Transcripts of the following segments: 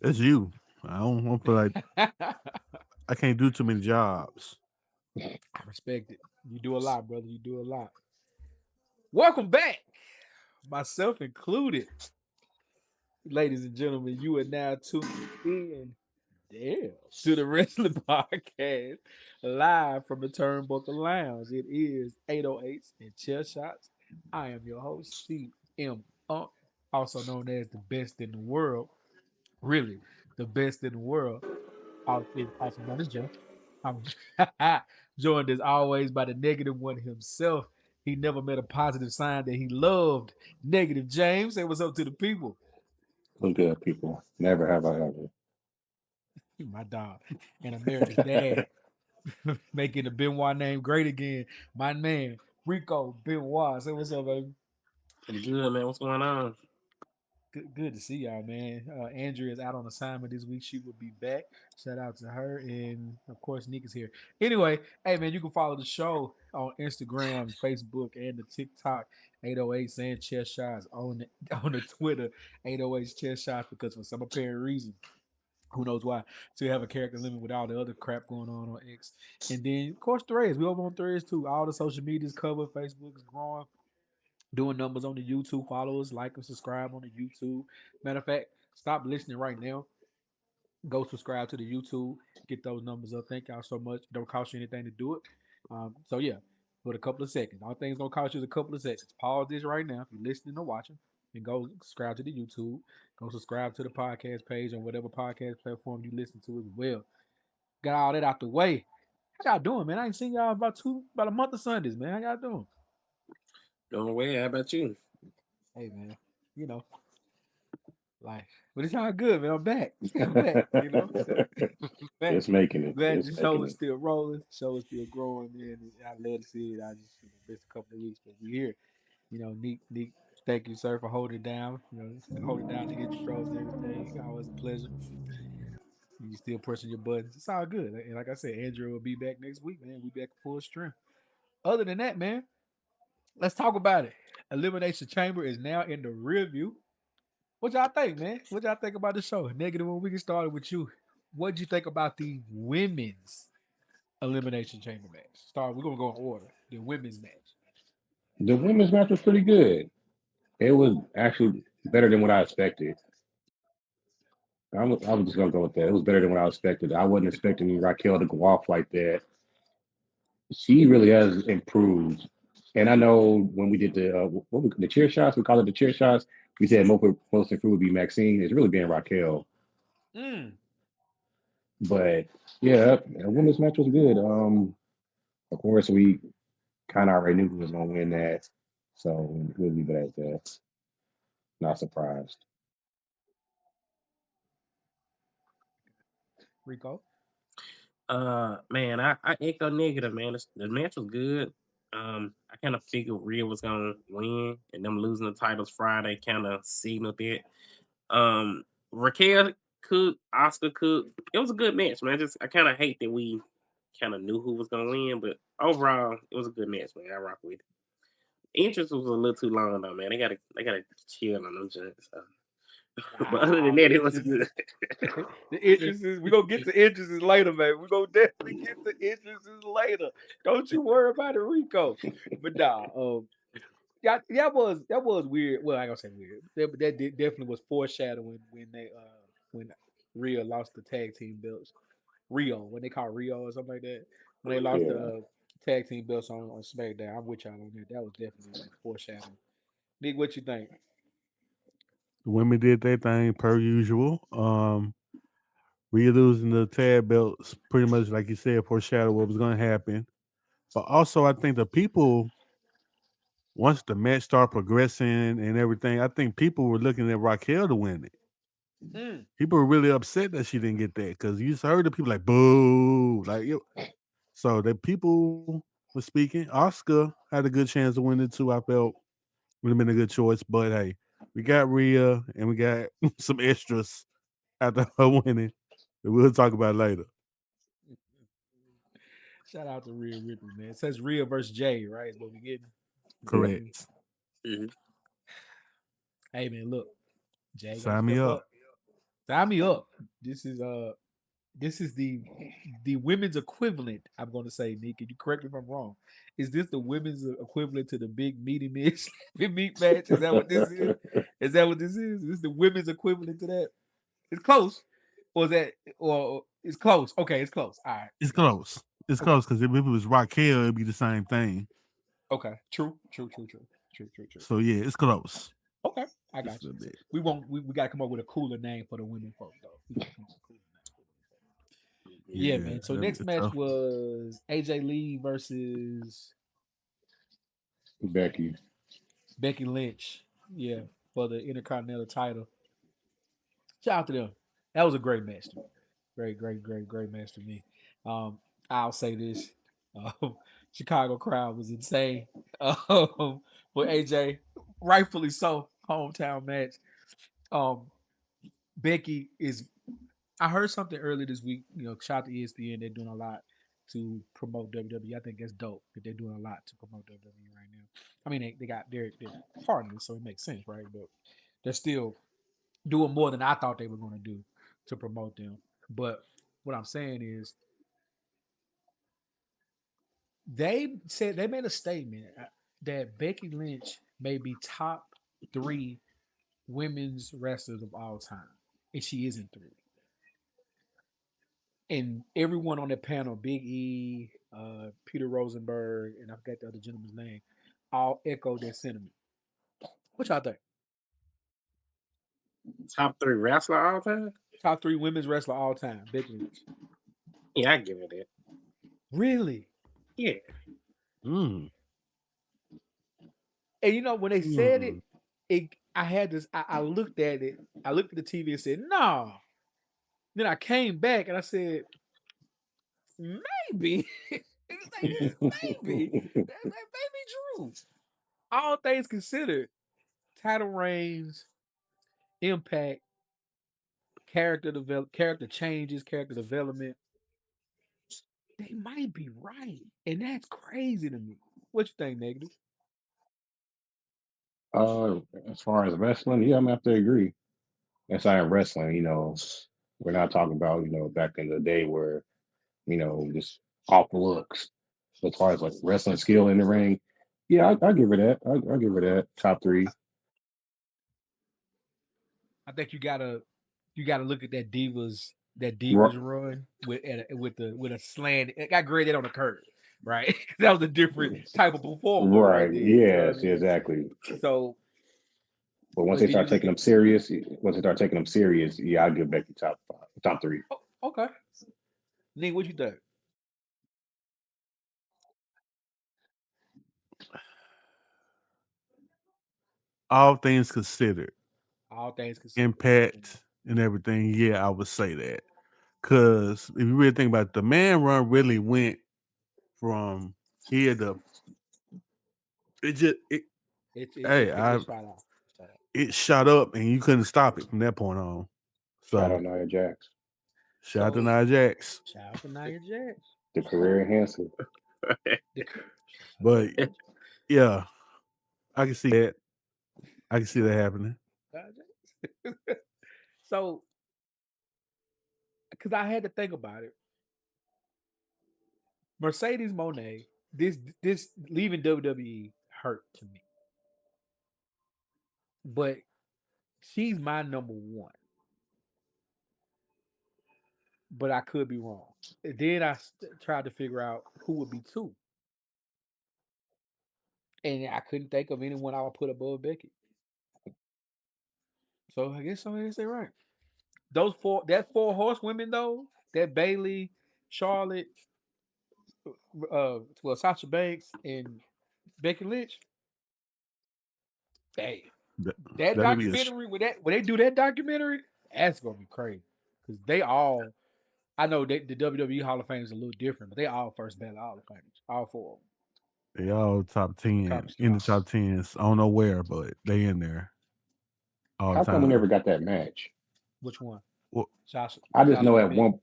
That's you. I don't want to feel like I I can't do too many jobs. respect it. You do a lot, brother. You do a lot. Welcome back, myself included. Ladies and gentlemen, you are now tuned in damn to the Wrestling Podcast live from the Turnbuckle Lounge. It is 808s and chair shots. I am your host, CM Unk, also known as the best in the world. Really, the best in the world. Also known as Joe. I'm joined as always by the negative one himself. He never met a positive sign that he loved. Negative James. Say what's up to the people. Look good, people. Never have I ever. My dog. And America's dad. Making the Benoit name great again. My man, Rico Benoit. Say what's up, baby. Pretty good, man. What's going on? Good to see y'all, man. Andrea is out on assignment this week. She will be back. Shout out to her. And of course, Nick is here. Anyway, hey, man, you can follow the show on Instagram, Facebook, and the TikTok 808 and Chess Shots on on the Twitter 808 Chess Shots because for some apparent reason, who knows why? So you have a character limit with all the other crap going on X. And then, of course, Threads. We over on Threads too. All the social medias covered. Facebook is growing. Doing numbers on the YouTube. Follow us, like and subscribe on the YouTube. Matter of fact, stop listening right now. Go subscribe to the YouTube. Get those numbers up. Thank y'all so much. Don't cost you anything to do it. So yeah, for a couple of seconds. All things gonna cost you is a couple of seconds. Pause this right now if you're listening or watching, and go subscribe to the YouTube. Go subscribe to the podcast page on whatever podcast platform you listen to as well. Got all that out the way. How y'all doing, man? I ain't seen y'all about a month of Sundays, man. How y'all doing? Doing well. How about you? Hey, man. You know, life. But it's all good, man. I'm back. I'm back. Back. It's making it. Glad It's the show making is it. still rolling. The show is still growing, man. And I love to see it. I just missed a couple of weeks, but we here. Neek, thank you, sir, for holding it down. Holding down the intros and everything. Always a pleasure. You still pressing your buttons. It's all good. And like I said, Andrew will be back next week, man. We back full strength. Other than that, man, let's talk about it. Elimination Chamber is now in the rear view. What y'all think, man? What y'all think about the show? Negative when we get started with you. What'd you think about the women's Elimination Chamber match? We're gonna go in order. The women's match. The women's match was pretty good. It was actually better than what I expected. I was just gonna go with that. It was better than what I expected. I wasn't expecting Raquel to go off like that. She really has improved. And I know when we did the chair shots, we call it the chair shots. We said most improved would be Maxine. It's really been Raquel. Mm. But yeah, the women's match was good. Of course, we kind of already knew who was gonna win that, so we'll leave it at that. Not surprised. Rico. Man, I echo negative, man. The match was good. I kind of figured Rhea was gonna win, and them losing the titles Friday kind of signaled that. Raquel Cook, Oscar Cook, it was a good match, man. I kind of hate that we kind of knew who was gonna win, but overall, it was a good match, man. I rock with it. Interest was a little too long though, man. They gotta chill on them joints. So. But other than Wow, that, it was interest. good. The entrances. We're gonna get to entrances later, man. We're gonna definitely get to entrances later. Don't you worry about it, Rico. But nah, yeah, that was weird. Well, I gonna say weird. Definitely was foreshadowing when Rhea lost the tag team belts. Rio, when they call Rio or something like that. When they lost the Yeah, tag team belts on SmackDown. I'm with y'all on that. That was definitely like foreshadowing. Nick, what you think? The women did their thing per usual. We losing the tag belts pretty much like you said, foreshadow what was gonna happen. But also I think the people once the match started progressing and everything, I think people were looking at Raquel to win it. Mm. People were really upset that she didn't get that because you just heard the people like boo, like yo. So the people were speaking. Oscar had a good chance to win it too. I felt would have been a good choice, but hey, we got Rhea and we got some extras after her winning that we'll talk about later. Shout out to Rhea Ripley, man. It says Rhea versus Jay, right? Is what we getting. yeah. Mm. Correct. Mhm. Hey man, look, Jay gonna Sign me step up. up. Sign me up. This is the women's equivalent. I'm going to say, Nick. Can you correct me if I'm wrong? Is this the women's equivalent to the big meaty meat match? Is that what this is? Is that what this is? Is this the women's equivalent to that? It's close. Or is that? Or it's close. Okay, it's close. All right. It's close. It's close because if it was Raquel, it'd be the same thing. Okay. True. So yeah, it's close. Okay, I got you. We won't. We got to come up with a cooler name for the women folk, though. Yeah, man. So next match was AJ Lee versus Becky Lynch. Yeah, for the Intercontinental title. Shout out to them. That was a great match. Great match to me. I'll say this: Chicago crowd was insane for AJ, rightfully so. Hometown match. Becky is. I heard something earlier this week. Shout out to ESPN. They're doing a lot to promote WWE. I think that's dope that they're doing a lot to promote WWE right now. I mean, they got their partners, so it makes sense, right? But they're still doing more than I thought they were going to do to promote them. But what I'm saying is, they said they made a statement that Becky Lynch may be top 3 women's wrestlers of all time, and she isn't 3. And everyone on that panel, Big E, Peter Rosenberg, and I forgot the other gentleman's name, all echoed that sentiment. What y'all think? Top 3 wrestler all time? Top 3 women's wrestler all time, Becky Lynch. Yeah, I give it that. Really? Yeah. And when they said it, I had this. I looked at it. I looked at the TV and said, "No." Then I came back and I said, "Maybe." Maybe that may be true. All things considered, title reigns, impact, character changes, character development. They might be right, and that's crazy to me. What you think, Negative? As far as wrestling, yeah, I'm gonna have to agree. That's not wrestling, we're not talking about, back in the day where, just off looks. So as far as like wrestling skill in the ring, yeah, I give her that. I give her that. Top 3. I think you gotta look at that Divas run with a slant. It got graded on the curve, right? That was a different type of performer, right? Yes, exactly. So, but once they start taking them serious, yeah, I'll give Becky top 3. Oh, okay. Nick, what you think? All things considered, impact and everything, yeah, I would say that. Because if you really think about it, the man run really went from here to it shot up and you couldn't stop it from that point on. So shout out Nia Jax. Shout out to Nia Jax. The career enhancer. But yeah, I can see that. I can see that happening. So, because I had to think about it, Mercedes Moné, this leaving WWE hurt to me, but she's my number 1. But I could be wrong. And then I tried to figure out who would be 2, and I couldn't think of anyone I would put above Becky. So I guess they're right. Those 4 horsewomen though, that Bayley, Charlotte, Sasha Banks and Becky Lynch. Hey, that documentary when they do that documentary, that's gonna be crazy because they all. I know the WWE Hall of Fame is a little different, but they all first ballot Hall of Famers, all 4 of them. They all top 10 in the top 10s. I don't know where, but they in there. How come we never got that match? Which one? Well, I just know at one.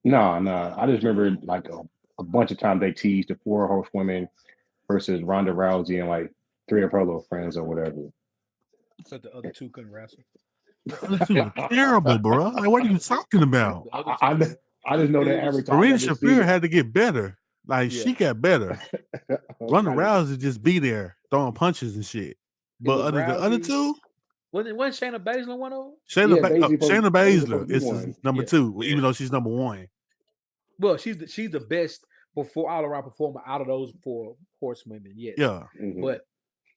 No. I just remember like a bunch of times they teased the 4 horsewomen versus Ronda Rousey and like 3 of her little friends or whatever. But the other 2 couldn't wrestle. The other two were terrible, bro. Like, what are you talking about? The other two, I just know that It was- every time. Marina I just see Shafir it. had to get better. Like, she got better. Ronda Rousey just be there throwing punches and shit. But was other the other Rousey. two, Wasn't Shayna Baszler one of them? Shayna Baszler Shayna Baszler is one. number Yeah. two, even though she's number one. Well, she's the best all around performer out of those 4 horsewomen. Yes. Yeah. Mhm. But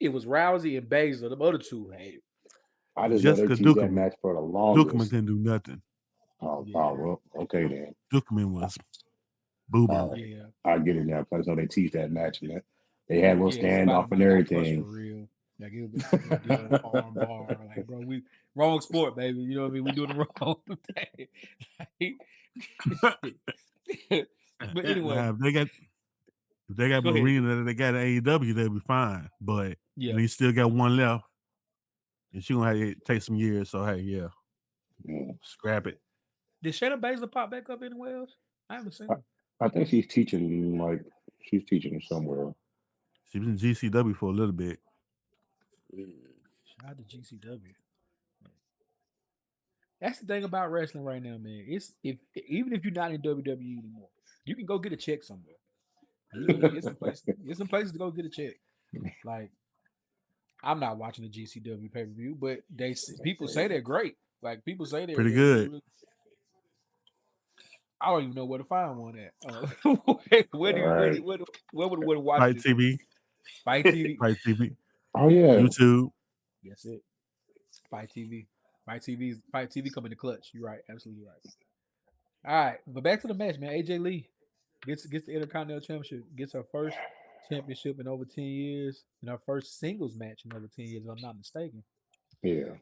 it was Rousey and Baszler. The other two, hey, I just know they Jessica teased that Dukeman. match for the longest. Dukeman couldn't do nothing. Oh, Yeah. well, okay then. Dukeman was boo boo. All right. yeah. I get it now. I just know they teased that match, man. They had a little Yeah, somebody standoff and might have got pushed everything. for real. Like it was an arm bar. Like, bro, we wrong sport, baby. You know what I mean? We doing the wrong thing. But anyway, Now, if they got Go ahead. Marina that they got at AEW, they'll be fine. But yeah, they still got one left. And she gonna have to take some years. So hey, yeah. Yeah. Scrap it. did Shayna Baszler pop back up anywhere else? I haven't seen her. I think she's teaching somewhere. She was in GCW for a little bit. Shout out to GCW. That's the thing about wrestling right now, man. It's even if you're not in WWE anymore, you can go get a check somewhere. You can get some places to go get a check. Like, I'm not watching the GCW pay-per-view, but people say they're great. Like, people say they're Pretty good. really, I don't even know where to find one at. Where would watch Fight it? TV. Fight TV. Fight TV. Oh yeah. YouTube. That's it. Fight TV. Fight TV coming to clutch. You're right. Absolutely right. All right, but back to the match, man. AJ Lee gets the Intercontinental Championship, gets her first championship in over 10 years, and her first singles match in over 10 years, if I'm not mistaken. Yeah.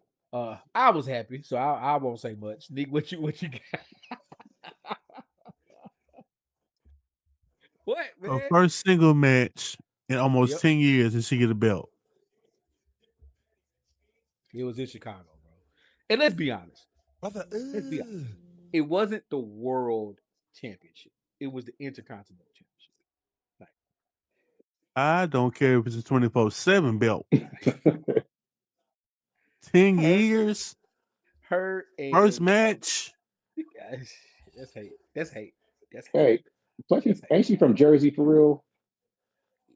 I was happy, so I won't say much. Nick, what you got? What, man? Her first single match in almost 10 years, and she get a belt. It was in Chicago, bro. And let's be honest. It wasn't the World Championship. It was the Intercontinental Championship. Like, I don't care if it's a 24/7 belt. 10 years. Her First match. That's hate. That's hate. Hey, plus ain't she from Jersey for real?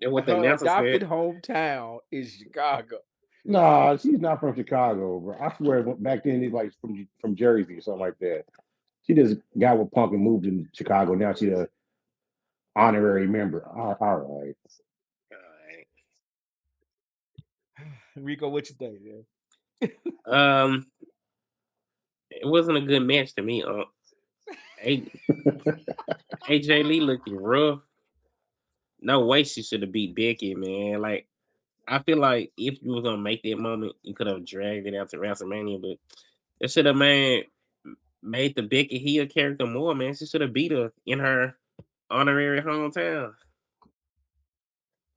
And what the Her announcer adopted said. hometown is Chicago. Nah, she's not from Chicago, bro. I swear back then he's like from Jersey or something like that. She just got with Punk and moved to Chicago. Now she's a honorary member. All right. Rico, what you think, man? It wasn't a good match to me. AJ Lee looking rough. No way she should have beat Becky, man. Like, I feel like if you were gonna make that moment, you could have dragged it out to WrestleMania, but it should have made the Becky heel character more, man. She should have beat her in her honorary hometown.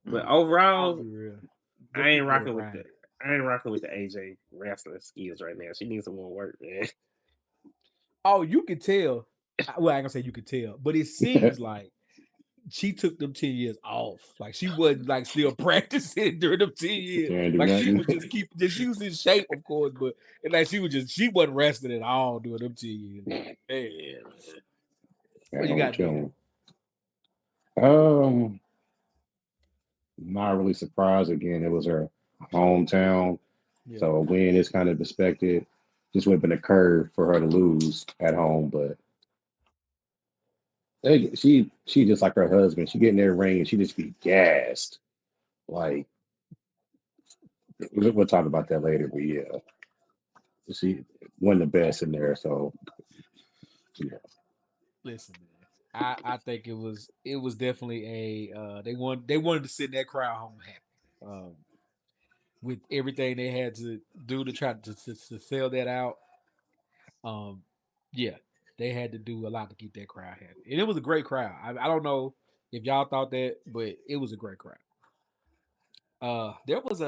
But overall, I ain't rocking with the AJ wrestling skills right now. She needs some more work, man. Oh, you could tell. Well, I ain't gonna say you could tell, but it seems like she took them 10 years off. Like, she wasn't like still practicing during them 10 years. Like, she was just she was in shape, of course, but like she wasn't resting at all during them 10 years. Hey, what you got there? Not really surprised. Again, it was her hometown, so a win is kind of expected. Just would have been a curve for her to lose at home, but she just like her husband. She get in their ring and she just be gassed. Like, we'll talk about that later, but yeah, she won the best in there. So yeah. Listen, man. I think it was definitely they wanted to send that crowd home happy. With everything they had to do to try to sell that out. Yeah, they had to do a lot to keep that crowd happy. And it was a great crowd. I don't know if y'all thought that, but it was a great crowd. There was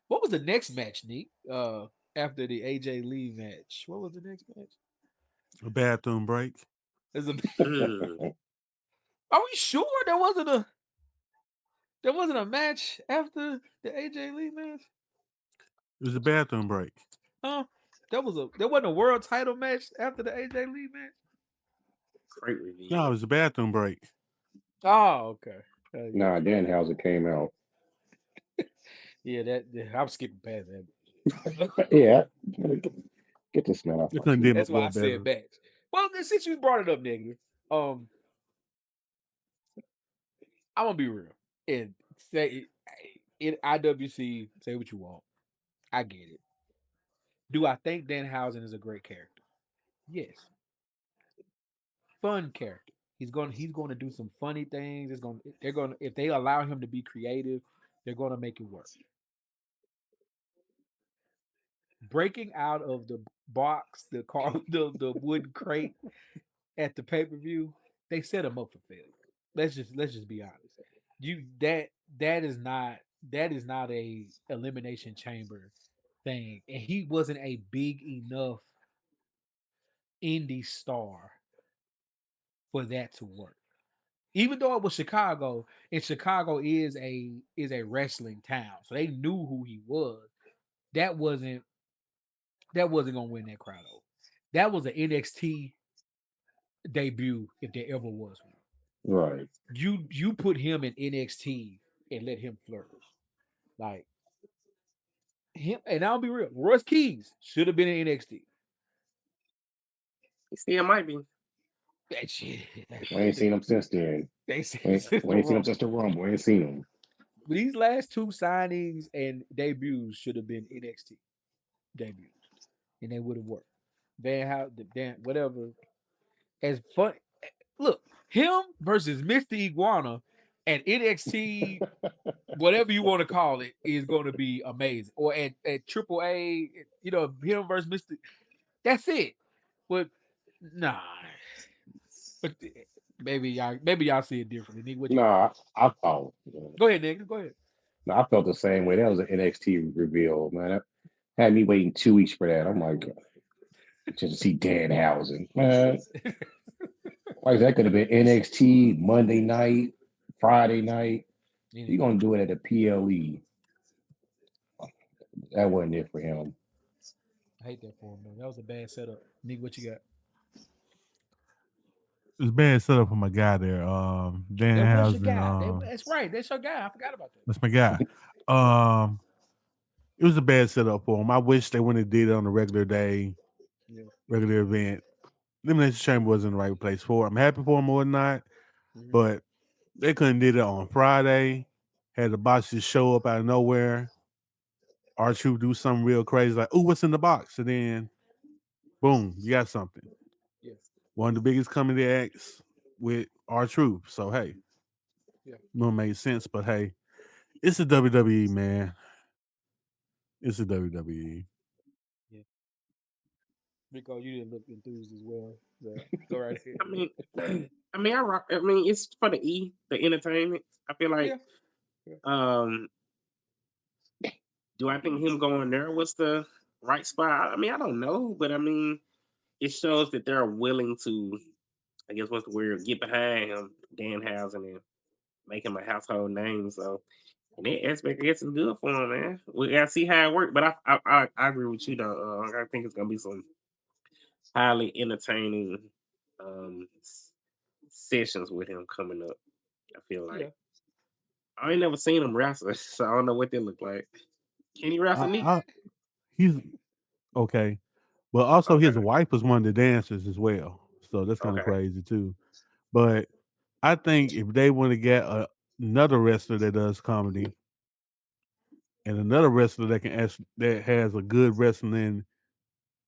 what was the next match, Nick? After the AJ Lee match. What was the next match? A bathroom break. Are we sure there wasn't a match after the AJ Lee match? It was a bathroom break. Huh? There wasn't a world title match after the AJ Lee match. Great review. No, it was a bathroom break. Oh, okay. Yeah. Nah, Danhausen came out. Yeah, I'm skipping past that. Yeah. Get this man off They my couldn't feet. do That's no why I more said better. match. Well, since you brought it up, negative, I'm gonna be real and say in IWC, say what you want. I get it. Do I think Danhausen is a great character? Yes. Fun character. He's going to do some funny things. They're going to if they allow him to be creative, they're going to make it work. Breaking out of the box, the car, the wood crate at the pay-per-view, they set him up for failure. Let's just be honest. That is not a elimination chamber thing, and he wasn't a big enough indie star for that to work. Even though it was Chicago, and Chicago is a wrestling town, so they knew who he was. That wasn't gonna win that crowd over. That was an NXT debut if there ever was one. Right. You put him in NXT and let him flourish. Like him, and I'll be real. Russ Keys should have been in NXT. He still might be. That shit. We ain't seen him since then. They We ain't seen him since the Rumble. We ain't seen him. These last two signings and debuts should have been NXT debuts, and they would have worked. Whatever. As fun. Look, him versus Mr. Iguana and NXT, whatever you want to call it, is going to be amazing. Or at AAA, him versus Mr. That's it. But nah. But maybe y'all see it differently. Nick, Nah, I felt. Go ahead, Nick. Go ahead. No, I felt the same way. That was an NXT reveal, man. That had me waiting 2 weeks for that. I'm like, just to see Danhausen, man. Like that could have been NXT Monday night, Friday night. You're gonna do it at a PLE. That wasn't it for him. I hate that for him, man. That was a bad setup. Nick, what you got? It's bad setup for my guy there. That's your guy. Danhausen. That's right. That's your guy. I forgot about that. That's my guy. It was a bad setup for him. I wish they wouldn't have did it on a regular day, regular event. Elimination Chamber wasn't the right place for it. I'm happy for him or not, but they couldn't did it on Friday. Had the box just show up out of nowhere. R-Truth do something real crazy like, "Ooh, what's in the box?" And then, boom, you got something. Yeah. One of the biggest comedy acts with R-Truth. So hey, no made sense. But hey, it's the WWE, man. It's the WWE. Yeah. Rico, you didn't look enthused as well. Go right ahead. I rock. I mean, it's for the entertainment. I feel like, do I think him going there was the right spot? I mean, I don't know, but I mean, it shows that they're willing to, I guess, what's the word, get behind him, Danhausen, and make him a household name. So, in that aspect, I guess it's good for him, man. We gotta see how it works. But I agree with you, though. I think it's gonna be some highly entertaining sessions with him coming up. I feel like I ain't never seen him wrestle, so I don't know what they look like. Can he wrestle? He's okay, but also his wife was one of the dancers as well, so that's kind of crazy too. But I think if they want to get another wrestler that does comedy and another wrestler that has a good wrestling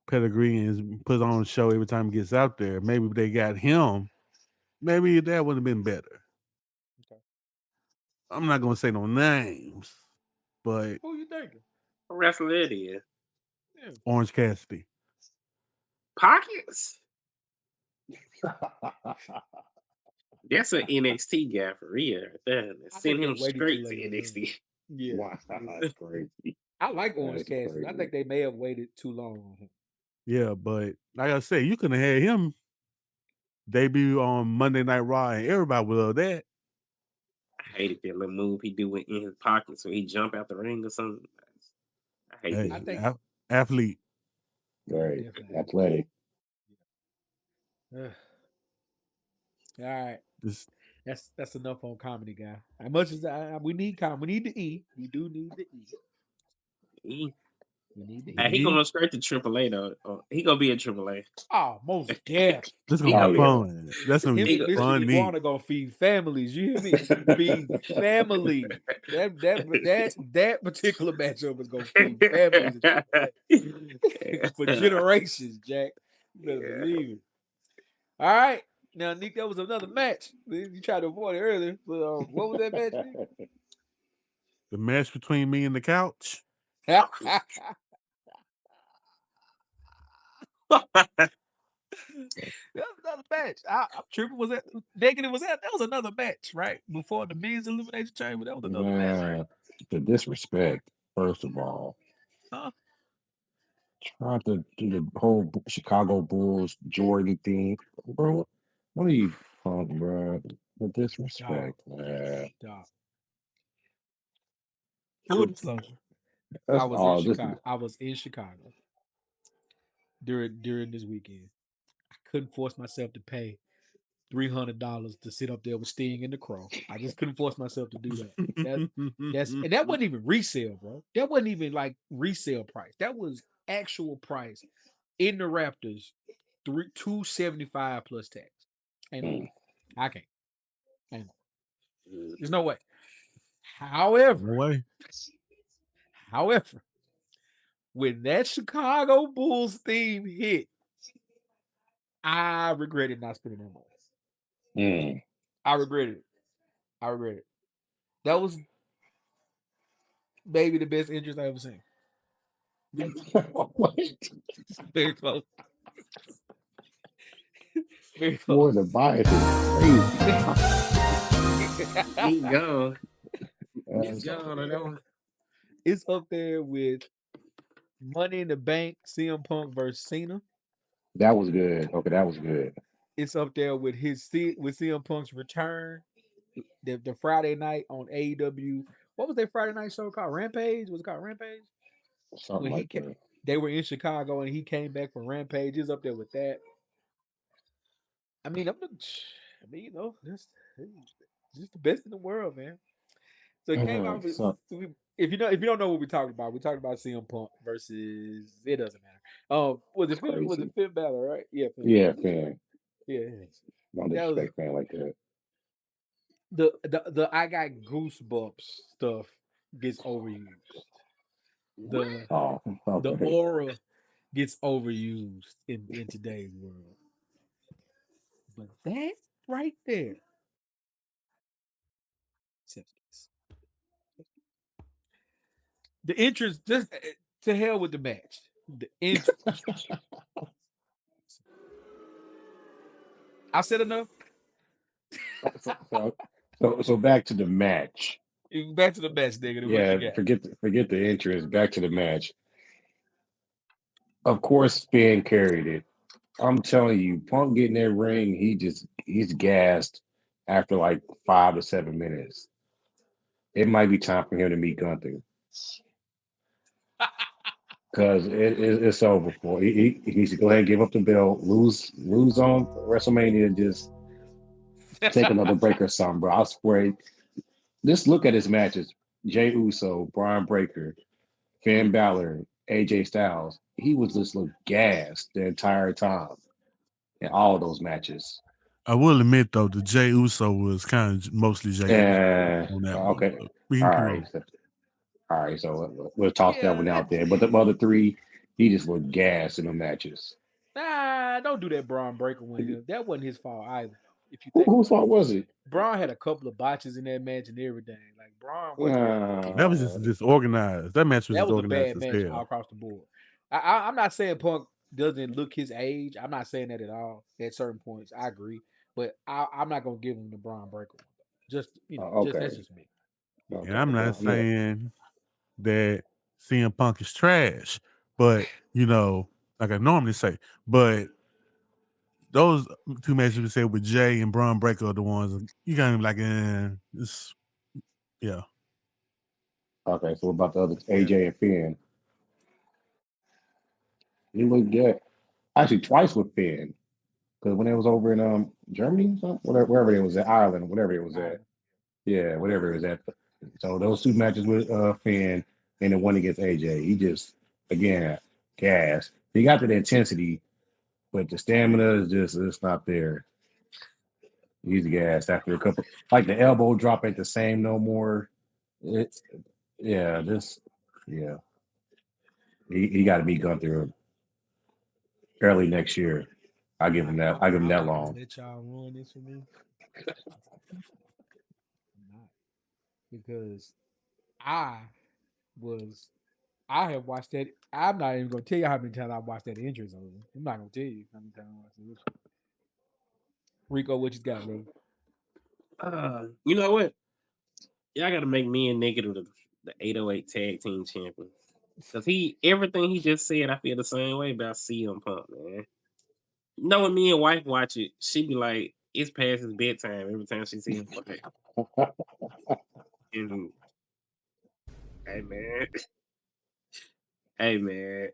pedigree and puts on a show every time he gets out there, maybe if they got him, maybe that would have been better. Okay. I'm not gonna say no names, but who you thinking? What wrestler it is? Orange Cassidy. Pockets? That's an NXT guy for real. Send him straight to NXT. Yeah. Wow, that's crazy. I like Orange Cassidy. I think they may have waited too long on him. Yeah, but like I said, you could have had him debut on Monday Night Raw, and everybody would love that. I hated that little move he do in his pocket, so he jump out the ring or something. I hate that. Athlete. Very Definitely. athletic. Ugh. All right. This That's enough on comedy, guy. As much as we need comedy, we need to eat. We do need to eat. He, We need to Yeah. eat. he going straight to AAA though. He gonna be in AAA. Oh, most deaf. this He gonna be gonna- fun. That's gonna Him be and Mr. funny. Iguana gonna feed families. You hear me? Feed families. That particular matchup is gonna feed families for generations, Jack. You better Yeah. believe it. All right. Now, Nick, that was another match. You tried to avoid it earlier, but what was that match, Nick? The match between me and the couch. That was another match. I'm tripping. Was that negative? Was that was another match, right? Before the men's elimination chamber, that was another match. Man, the disrespect, first of all. Huh? Trying to do the whole Chicago Bulls Jordan thing. Bro, what are you punk, bro? The disrespect, man. Dog. Full disclosure. That's I was all. in This, Chicago. I was in Chicago during this weekend. I couldn't force myself to pay $300 to sit up there with Sting and the Crow. I just couldn't force myself to do that. And that wasn't even resale, bro. That wasn't even like resale price. That was actual price in the Raptors, $275 plus tax. Ain't no way. I can't. Ain't no way. There's no way. However, No way. when that Chicago Bulls theme hit, I regretted not spending that money. I regretted it. That was maybe the best interest I ever seen. Very close. Very Boy, close. the bias is crazy. He gone. That's He's gone. I know. It's up there with Money in the Bank, CM Punk versus Cena. That was good. Okay, that was good. It's up there with CM Punk's return. The Friday night on AEW. What was that Friday night show called? Rampage? Was it called Rampage? Something When he like that. they were in Chicago and he came back from Rampage. It's up there with that. I mean, you know, that's just the best in the world, man. So it came out with, So, if you don't know what we're talking about CM Punk versus, it doesn't matter. Was it crazy. Finn Balor, right? Yeah, Finn Yeah, Balor. fan. Yeah. Don't That was disrespect fan like that. the I got goosebumps stuff gets overused. The Oh, the okay. aura gets overused in today's world. But that right there, the entrance, just to hell with the match. The entrance. I said enough. So back to the match. Back to the match, nigga. What you Yeah, got? forget the entrance. Back to the match. Of course, Finn carried it. I'm telling you, Punk getting that ring, he's gassed after like 5 to 7 minutes. It might be time for him to meet Gunther. Because it's over for. He needs to go ahead and give up the belt, lose on WrestleMania, and just take another break or something, bro. I swear. Just look at his matches: Jey Uso, Brian Breaker, Finn Balor, AJ Styles. He was just look gassed the entire time in all of those matches. I will admit though, the Jey Uso was kind of mostly Jey Uso on that Okay. one. We All can right. All right. So we'll toss that one out there. But the other three, he just looked gassed in the matches. Nah, don't do that, Braun Breaker one. That wasn't his fault either. If you think Whose fault was it? Braun had a couple of botches in that match and everything. Like Braun wasn't. that was just disorganized. That match was That was a disorganized bad as match all hell. across the board. I'm not saying Punk doesn't look his age. I'm not saying that at all. At certain points, I agree, but I'm not gonna give him the Braun Breaker one. Just Okay. that's just me. Okay. And I'm not saying that CM Punk is trash, but like I normally say, but those two matches we said with Jay and Braun Breaker are the ones you gotta be like, it's yeah. Okay, so what about the other AJ and Finn? He looked good. Actually, twice with Finn. Because when it was over in Germany, wherever it was at, Ireland, whatever it was at. Yeah, whatever it was at. So those two matches with Finn and the one against AJ, he just again gas. He got the intensity, but the stamina is just it's not there. He's gassed after a couple, like the elbow drop ain't the same no more. It's yeah, yeah. He got to beat Gunther early next year. I give him that. I give him that long. Let y'all ruin this for me. Not. Because I have watched that. I'm not even gonna tell you how many times I've watched that injury zone. I'm not gonna tell you how many times I watched it. Rico, what you got, bro? You know what? Y'all got to make me and Negative the 808 tag team champions. Because everything he just said, I feel the same way about CM Punk, man. Knowing me and wife watch it, she be like, it's past his bedtime every time she sees him play. And, hey, man. Hey, man.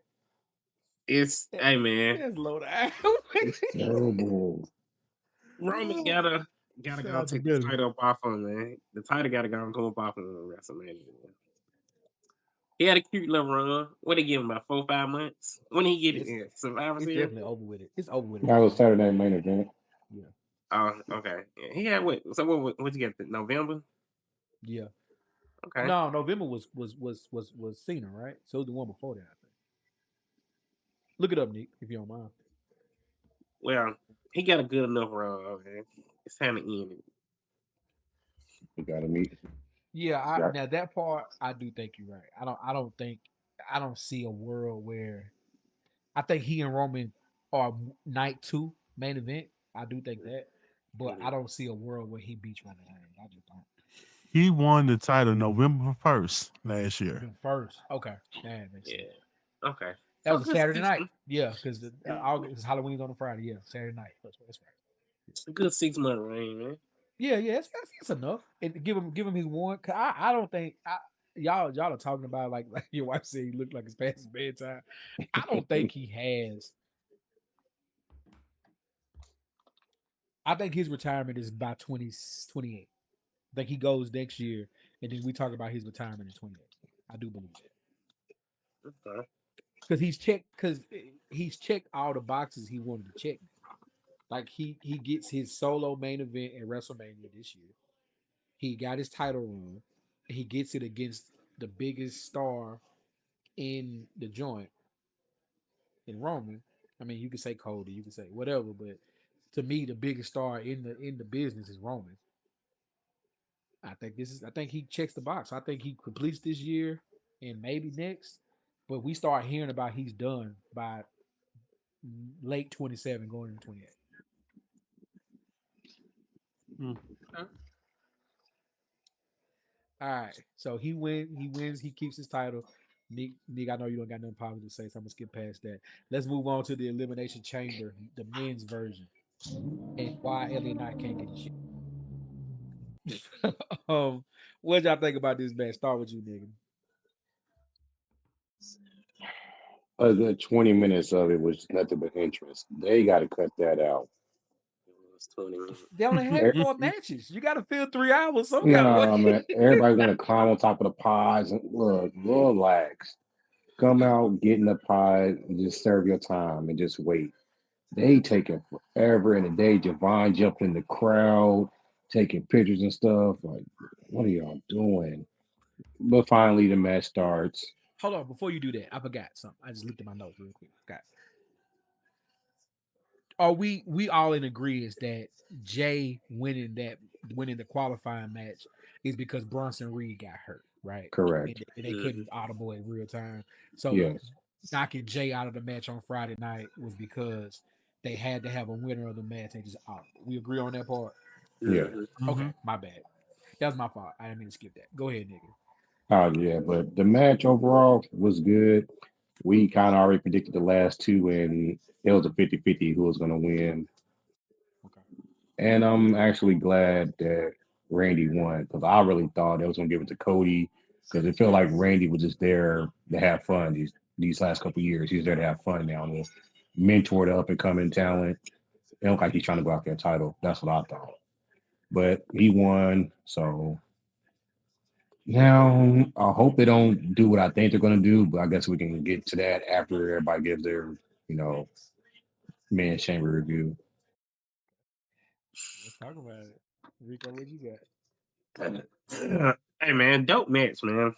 Hey, man. That's low down. It's terrible. Roman gotta go take the title up off him, man. The title gotta go and come up off him in WrestleMania, man. He had a cute little run. What they give him, about 4 or 5 months? When he get it in Survivor It's Series? definitely over with it. It's over with it. That was Saturday Night Main Event. Yeah. Oh, okay. Yeah, he had what? So what you get? November? Yeah. Okay. No, November was Cena, right? So it was the one before that, I think. Look it up, Nick, if you don't mind. Well, he got a good enough run, man. It's time to end it. You gotta meet. Yeah, now that part I do think you're right. I don't see a world where I think he and Roman are night 2 main event. I do think that. But I don't see a world where he beats Roman Reigns. I just don't. He won the title November 1st last year. First. Okay. Yeah. Okay. That was a Saturday night. Yeah, because August Halloween's on a Friday. Yeah, Saturday night. That's right. It's a good 6 month reign, man. Yeah, it's enough. And give him his one. Cause I don't think y'all are talking about like your wife said he looked like it's past his bedtime. I don't think he has. I think his retirement is by 2028. I think he goes next year, and then we talk about his retirement in 28. I do believe that. Okay. Because he's checked all the boxes he wanted to check. Like he gets his solo main event at WrestleMania this year. He got his title run. He gets it against the biggest star in the joint in Roman. I mean, you can say Cody, you can say whatever, but to me, the biggest star in the business is Roman. I think he checks the box. I think he completes this year and maybe next, but we start hearing about he's done by late 27 going into 28. All right. So he wins, he keeps his title. Nick, I know you don't got nothing positive to say, so I'm gonna skip past that. Let's move on to the Elimination Chamber, the men's version, and why Elliot Knight can't get his shit. What y'all think about this match? Start with you, nigga. A good 20 minutes of it was nothing but interest. They got to cut that out. They only had 4 matches. You got to fill 3 hours. No, man. Everybody want to climb on top of the pies and look, relax. Come out, get in the pie, and just serve your time and just wait. They taking forever and a day. Javon jumped in the crowd, taking pictures and stuff. Like, what are y'all doing? But finally, the match starts. Hold on, before you do that, I forgot something. I just looked at my notes real quick. Forgot. Are we all in agreement that Jay winning the qualifying match is because Bronson Reed got hurt, right? Correct. And they couldn't audible in real time. So Yes. knocking Jay out of the match on Friday night was because they had to have a winner of the match and just audible. We agree on that part? Yeah. Okay, my bad. That was my fault. I didn't mean to skip that. Go ahead, nigga. Oh yeah, but the match overall was good. We kind of already predicted the last 2, and it was a 50-50 who was going to win. Okay. And I'm actually glad that Randy won because I really thought they was going to give it to Cody because it felt like Randy was just there to have fun. these last couple of years. He's there to have fun now and mentor the up and coming talent. It don't look like he's trying to go after a title. That's what I thought. But he won, so now I hope they don't do what I think they're gonna do. But I guess we can get to that after everybody gives their, man chamber review. Let's talk about it. Rico, what you Uh, Hey man, dope match, man.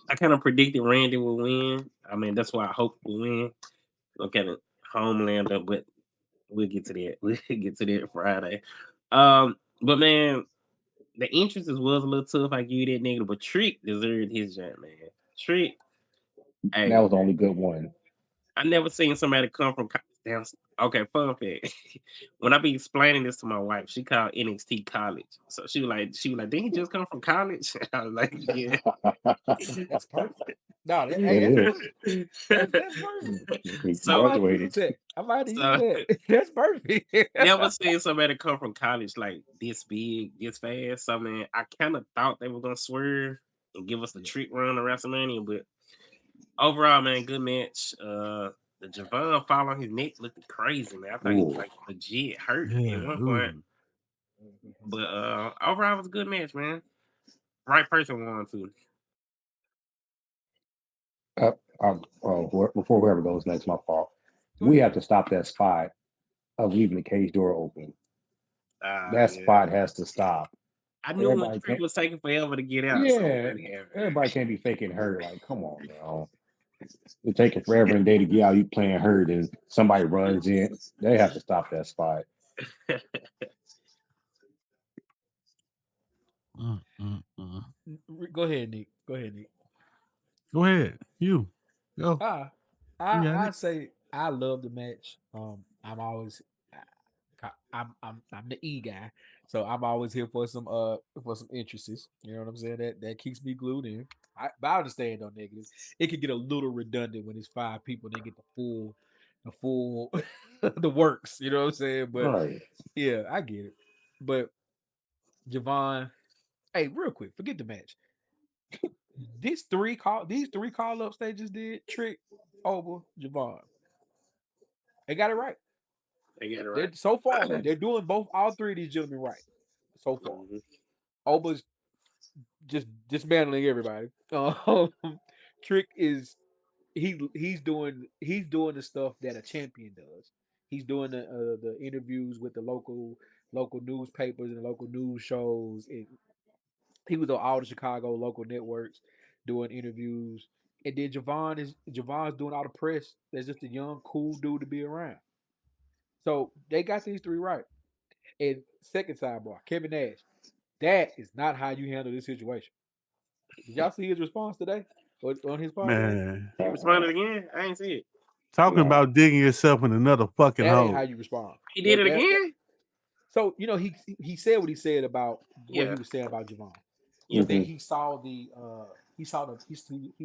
I kind of predicted Randy would win. I mean, that's why I hope we win. Look at it, Homelander, but we'll get to that. We'll get to that Friday. But man, the entrances was a little tough. I give you that negative, but Trick deserved his jump, man. Trick, That hey, was the only good one. I never seen somebody come from down. Okay, fun fact. When I be explaining this to my wife, she called NXT college. So she was like, did he just come from college? I was like, yeah. got? That's perfect. No, It hey, that's is. perfect. That's perfect. He So, I might use graduated. that. I might use so that. That's perfect. never seen somebody come from college like this big, this fast. So man, I kind of thought they were gonna swerve and give us the trick run to WrestleMania, but overall, man, good match. The Javon fall on his neck looked crazy, man. I thought he was Ooh. like legit hurt Yeah. at one point. Ooh. But overall, it was a good match, man. Right person won too. Before whoever goes next, my fault. Go We ahead. have to stop that spot of leaving the cage door open. That Yeah. spot has to stop. I knew when Everybody Trick can't. was taking forever to get out. So Yeah, everybody can't be faking hurt. Like, come on now. It's taking forever and a day to get out. You playing hurt, and somebody runs in. They have to stop that spot. Go ahead, Nick. Go ahead, Nick. Go ahead. You. Go. Ah, You got I it. say I love the match. I'm always I'm the E guy, so I'm always here for some interests. You know what I'm saying? That keeps me glued in. But I understand though, negative. It can get a little redundant when it's 5 people and they get the full the works. You know what I'm saying? But Right. yeah, I get it. But Javon, hey, real quick, forget the match. These three call ups they just did, Trick, Oba, Javon. They got it right. They got it They're right. so far, they're doing all three of these gentlemen right. So far. Mhm. Oba's just dismantling everybody. Trick is he's doing the stuff that a champion does. He's doing the interviews with the local newspapers and local news shows. And he was on all the Chicago local networks doing interviews. And then Javon's doing all the press. There's just a young, cool dude to be around. So they got these three right. And second sidebar, Kevin Nash. That is not how you handle this situation. Did y'all see his response today on his podcast? Man. He responded again. I ain't see it. Talking No. about digging yourself in another fucking That ain't how hole. you respond. He did it That- again. so he said what he said about what Yeah. he was saying about Javon, Yeah. but then Mhm. he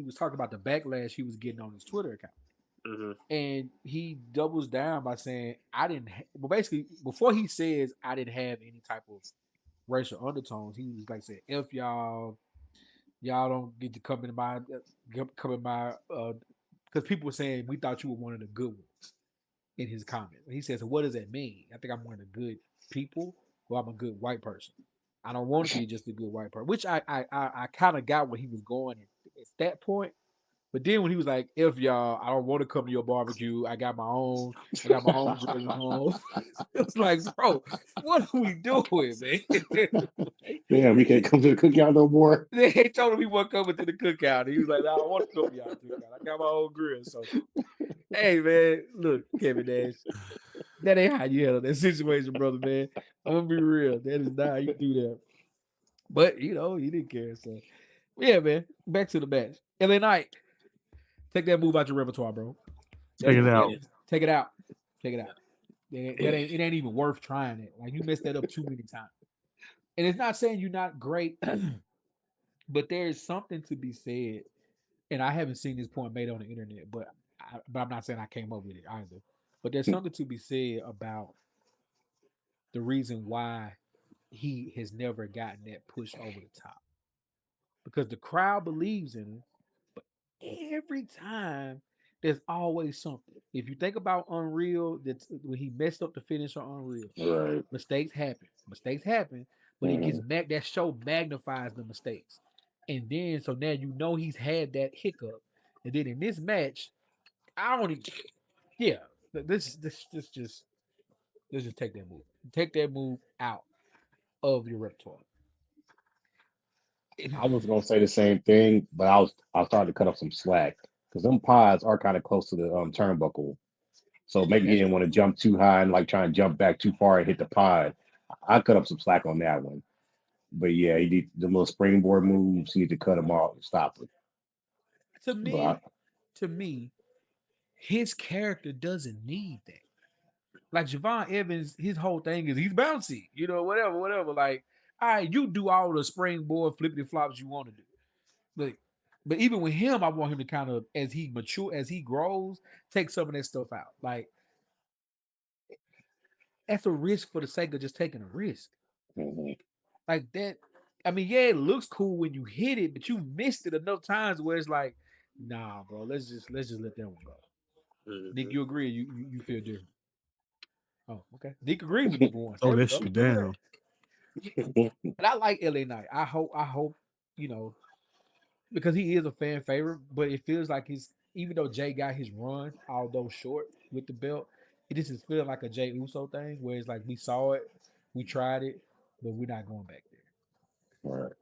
was talking about the backlash he was getting on his Twitter account, Hmm. and he doubles down by saying well, basically before he says I didn't have any type of racial undertones, he was like saying if y'all don't get to come in my because people were saying we thought you were one of the good ones in his comments. And he says, so what does that mean? I think I'm one of the good people, or I'm a good white person. I don't want to be just a good white person, which I kind of got where he was going at that point. But then when he was like, if y'all, I don't want to come to your barbecue. I got my own grill at home. It was like, bro, what are we doing, man? Damn, we can't come to the cookout no more. They told him he wasn't coming to the cookout. He was like, I don't want to come to y'all cookout. I got my own grill. So, hey, man, look, Kevin Nash, that ain't how you handle that situation, brother, man. I'm going to be real. That is not how you do that. But, he didn't care. So, yeah, man, back to the match. LA Knight, take that move out your repertoire, bro. Take it out. Take it out. Take it out. It ain't even worth trying it. Like, you messed that up too many times. And it's not saying you're not great, but there is something to be said. And I haven't seen this point made on the internet, but I'm not saying I came up with it either. But there's something to be said about the reason why he has never gotten that push over the top, because the crowd believes in him, but every time There's always something. If you think about Unreal, that's when he messed up the finish on Unreal. Right. Mistakes happen. Mistakes happen, but it gets that show magnifies the mistakes. And then so now you know he's had that hiccup. And then in this match, I don't even yeah. This just let's just take that move. Take that move out of your repertoire. I was gonna say the same thing, but I started to cut off some slack because them pods are kind of close to the turnbuckle. So maybe he That's didn't want to jump too high and like try and jump back too far and hit the pod. I cut up some slack on that one. But yeah, he did the little springboard moves. He need to cut them off and stop it. to But I, me, to me, his character doesn't need that. Like Javon Evans, his whole thing is he's bouncy, whatever. Like, all right, you do all the springboard flippity flops you want to do. But even with him, I want him to kind of, as he grows, take some of that stuff out. Like, that's a risk for the sake of just taking a risk. Mhm. Like that. I mean, yeah, it looks cool when you hit it, but you missed it enough times where it's like, nah, bro, let's just let that one go. Nick, Mhm. you agree? You feel different? Oh, okay. Nick agrees with me for once. Throw There we that go. shit Look at that. down. And I like LA Knight. I hope, you know, because he is a fan favorite, but it feels like even though Jay got his run, although short with the belt, it just is feeling like a Jay Uso thing where it's like we saw it, we tried it, but we're not going back there. All right.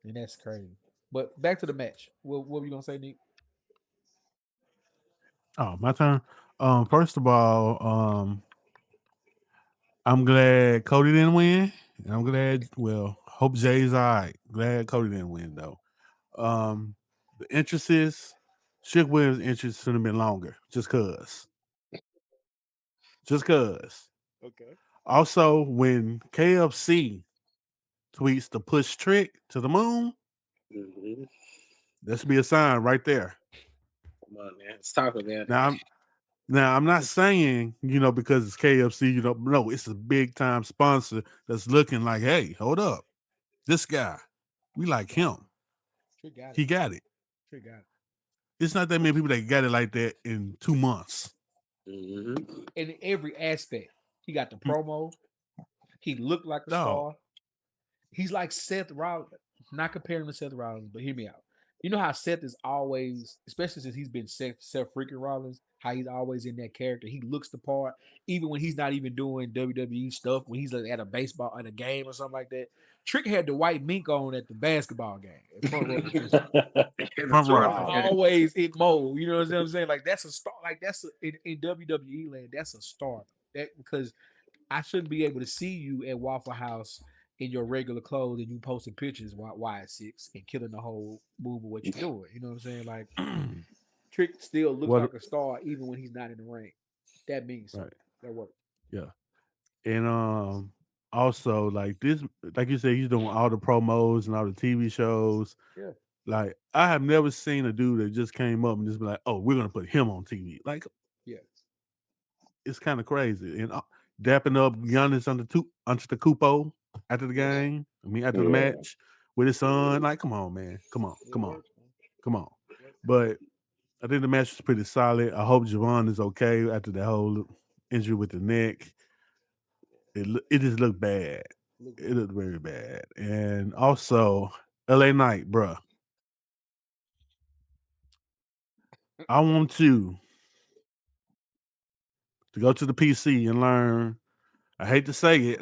And that's crazy. But back to the match. What were you gonna say, Nick? Oh, my turn. First of all, I'm glad Cody didn't win. And I'm glad. Well, hope Jay's all right. Glad Cody didn't win though. The entrances, Chick Williams' entrance should have been longer, just cause. Just cause. Okay. Also, when KFC tweets the push trick to the moon, Mhm. that should be a sign right there. Come on, man. Let's talk about it. Now I'm not saying, because it's KFC, no, it's a big time sponsor that's looking like, hey, hold up. This guy, we like him. Trick got it. He got it. Trick got it. It's not that many people that got it like that in 2 months. Mhm. In every aspect. He got the promo. He looked like a No. star. He's like Seth Rollins. Not comparing him to Seth Rollins, but hear me out. You know how Seth is always, especially since he's been Seth freaking Rollins, how he's always in that character. He looks the part, even when he's not even doing WWE stuff. When he's like at a baseball at a game or something like that. Trick had the white mink on at the basketball game at front row. Front row. Always in mode. You know what I'm saying? Like that's a star. Like in WWE land. That's a star. That because I shouldn't be able to see you at Waffle House in your regular clothes and you posting pictures why at 6 and killing the whole move of what you're doing. You know what I'm saying? Like Trick still looks What- like a star even when he's not in the ring. That means something. Right. That works. Yeah. And also like this, like you said, he's doing all the promos and all the TV shows. Yeah. Like I have never seen a dude that just came up and just be like, "Oh, we're gonna put him on TV." Like Yeah. it's kind of crazy. And dapping up Giannis Antetokounmpo after the game. I mean, after the Yeah. match with his son. Like, come on, man. Come on. It Come on. works, man. Come on. But I think the match was pretty solid. I hope Javon is okay after that whole injury with the neck. It just looked bad. It looked very bad. And also, LA Knight, bruh. I want you to go to the PC and learn. I hate to say it,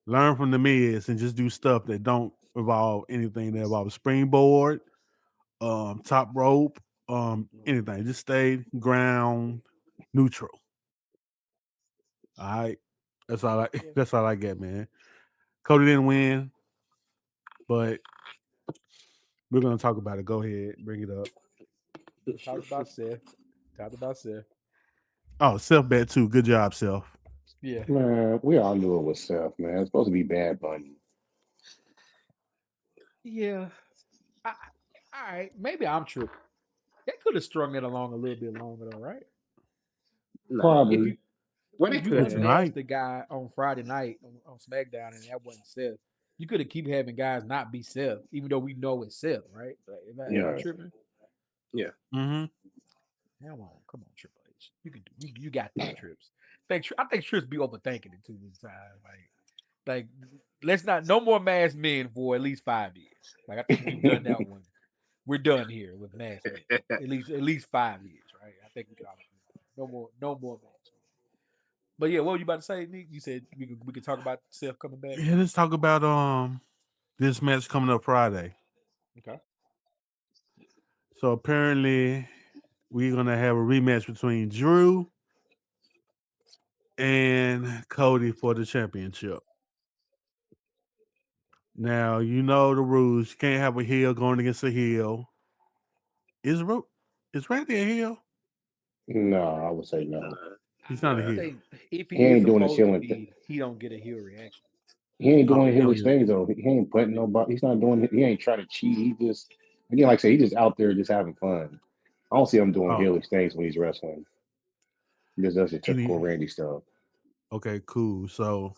learn from the Miz and just do stuff that don't involve anything that involves springboard, top rope, anything. Just stay ground neutral. All right. That's all I that's all I get, man. Cody didn't win, but we're gonna talk about it. Go ahead, bring it up. Talk about Seth. Talk about Seth. Oh, Self bet too. Good job, Self. Yeah. Man, we all knew it was Seth, man. It's supposed to be Bad Bunny. Yeah. All right. Maybe I'm tripping. They could have strung it along a little bit longer though, right? Nah. Probably. If you Well, they if you could It's have. night. unasked the guy on Friday night on SmackDown and that wasn't Seth, you could have keep having guys not be Seth, even though we know it's Seth, right? Like, am I Yeah. tripping? Mm-hmm. Come on, Triple H. You can do. You got these Trips. I think Trips be overthinking it too this time. Like, let's not no more masked men for at least 5 years. Like I think we've done that one. We're done here with masked men. At least 5 years, right? I think we can all agree. No more masked men. But yeah, what were you about to say, Nick? You said we could talk about Seth coming back. Yeah, let's talk about this match coming up Friday. Okay. So apparently we're gonna have a rematch between Drew and Cody for the championship. Now you know the rules. You can't have a heel going against a heel. Is Randy a heel? No, I would say no. He's not a I heel. think if He he is ain't doing his supposed to healing be, thing. he don't get a heel reaction. He ain't Oh, doing hell his yeah. things though. He ain't putting nobody. He's not doing. He ain't trying to cheat. He just again, like I say, he just out there just having fun. I don't see him doing Oh, heelish things when he's wrestling. He just does the he typical need- Randy stuff. okay, cool. So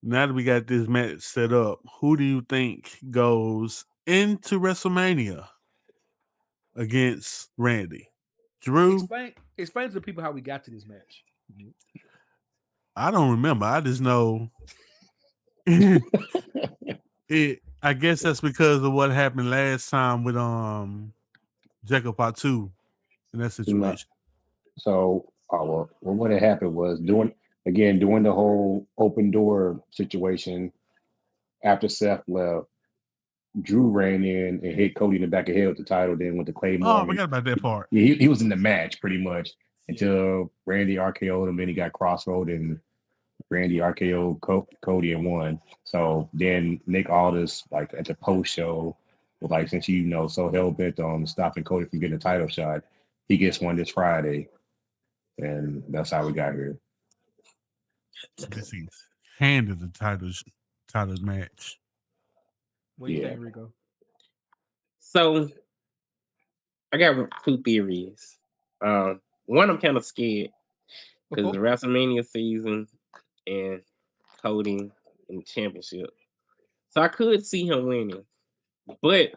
now that we got this match set up, who do you think goes into WrestleMania against Randy? Drew? Explain to the people how we got to this match. I don't remember. I just know I guess that's because of what happened last time with Jacob Fatu in that No. situation. So, well, what had happened was during the whole open door situation after Seth left, Drew ran in and hit Cody in the back of the head with the title. Then with the Claymore, Oh, I forgot about that part. he was in the match pretty much until Randy RKO'd him. Then he got crossroad and Randy RKO'd Cody and won. So then Nick Aldis, like at the post show, was like, since you know so hell bent on stopping Cody from getting a title shot, he gets one this Friday, and that's how we got here. This he's handed the title match. What do you Yeah. think, Rico? So I got 2 theories. One, I'm kind of scared because the WrestleMania season and Cody in the championship. So I could see him winning, but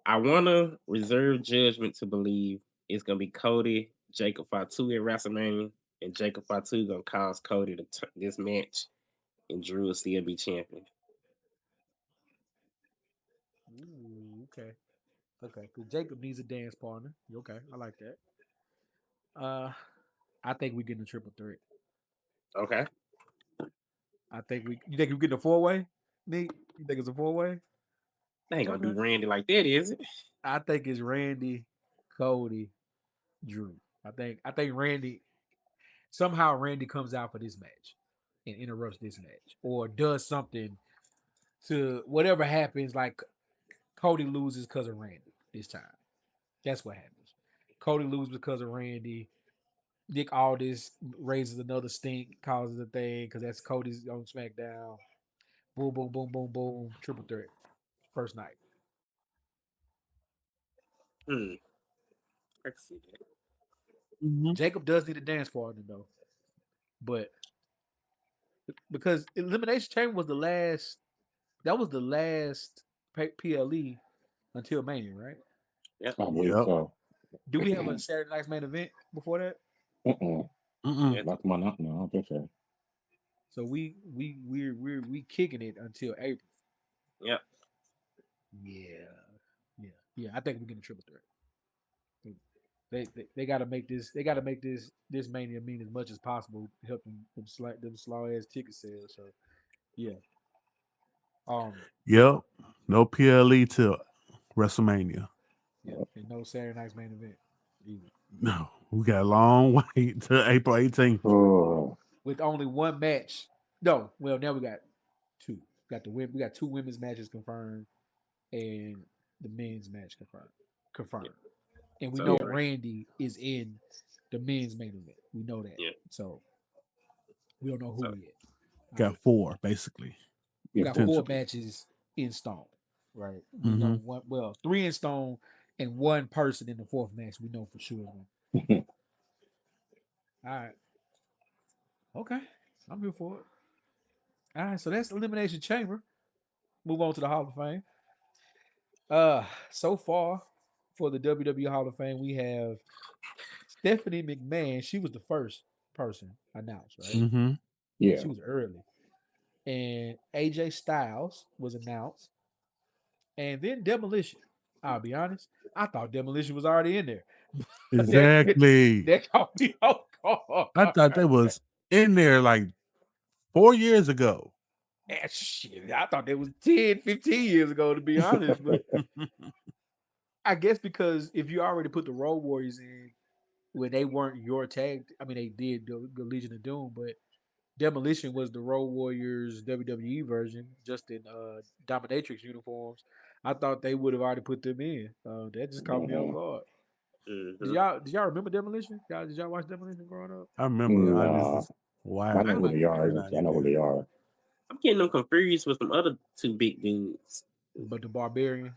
I want to reserve judgment to believe it's gonna be Cody, Jacob Fatu at WrestleMania, and Jacob Fatu gonna cause Cody to this match, and Drew will still be champion. Ooh, okay. Because Jacob needs a dance partner. Okay, I like that. I think we getting a triple threat. Okay. You think we getting a 4-way? Nick, you think it's a 4-way? They ain't gonna do Randy like that, is it? I think it's Randy, Cody, Drew. I think Randy somehow Randy comes out for this match and interrupts this match or does something to whatever happens. Like Cody loses because of Randy this time. That's what happens. Cody loses because of Randy. Nick Aldis raises another stink, causes a thing because that's Cody's on SmackDown. Boom, boom, boom, boom, boom. Triple threat. First night. I can see that. Mm-hmm. Jacob does need a dance partner though, but because Elimination Chamber was the last. That was the last PLE until Mania, right? Yep. I believe Yep. so. Do we have a Saturday Night's Main Event before that? Mm-mm. Not to my no, I don't think so. So we kicking it until April. Yep. Yeah. I think we're getting a triple threat. They got to make this. They got to make this Mania mean as much as possible, to help them slow ass ticket sales. So yeah. Yep. No PLE till WrestleMania. Yeah, and no Saturday Night's Main Event either. No, we got a long wait till April 18th. Oh, With only one match. No, well now we got two. We got 2 women's matches confirmed and the men's match confirmed. And we So, know yeah. Randy is in the men's main event. We know that. Yeah. So we don't know who yet. Got 4 basically. We got potentially. 4 matches in stone, right? We Mhm. know 3 in stone and 1 person in the 4th match. We know for sure. All right. Okay. I'm here for it. All right. So that's Elimination Chamber. Move on to the Hall of Fame. So far, for the WWE Hall of Fame, we have Stephanie McMahon. She was the first person announced, right? Mm-hmm. Yeah. She was early. And AJ Styles was announced. And then Demolition. I'll be honest, I thought Demolition was already in there. Exactly. That caught me off guard. I thought they was in there like 4 years ago. Shit, I thought that was 10, 15 years ago, to be honest. But I guess because if you already put the Road Warriors in when they weren't your tag, I mean, they did the Legion of Doom, but Demolition was the Road Warriors WWE version, just in dominatrix uniforms. I thought they would have already put them in. That just caught me off guard. Did y'all remember Demolition? Did y'all watch Demolition growing up? I remember. I Nah. just why I know who they are. I know who they are. I'm getting them confused with some other two big dudes. But the Barbarian,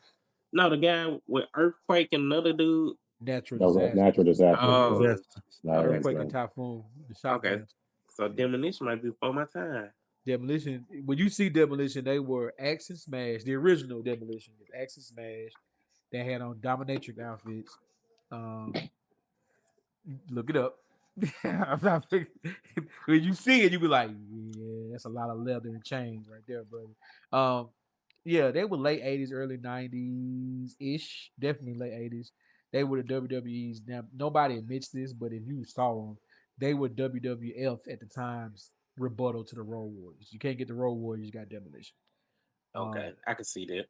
No, the guy with Earthquake and another dude. Natural That was a Disaster, natural disaster. Oh, Disaster. Nah, that's Earthquake right. and Typhoon. The okay. Shotguns. So Demolition might be before my time. Demolition. When you see Demolition, they were Axe and Smash. The original Demolition was Axe and Smash. They had on dominatrix outfits. Look it up. When you see it, you be like, yeah, that's a lot of leather and chains right there, brother. Yeah, they were late 80s, early 90s ish. Definitely late 80s. They were the WWE's. Now, nobody admits this, but if you saw them, they were WWF at the time's rebuttal to the Road Warriors. You can't get the Road Warriors, you got Demolition. Okay, I can see that.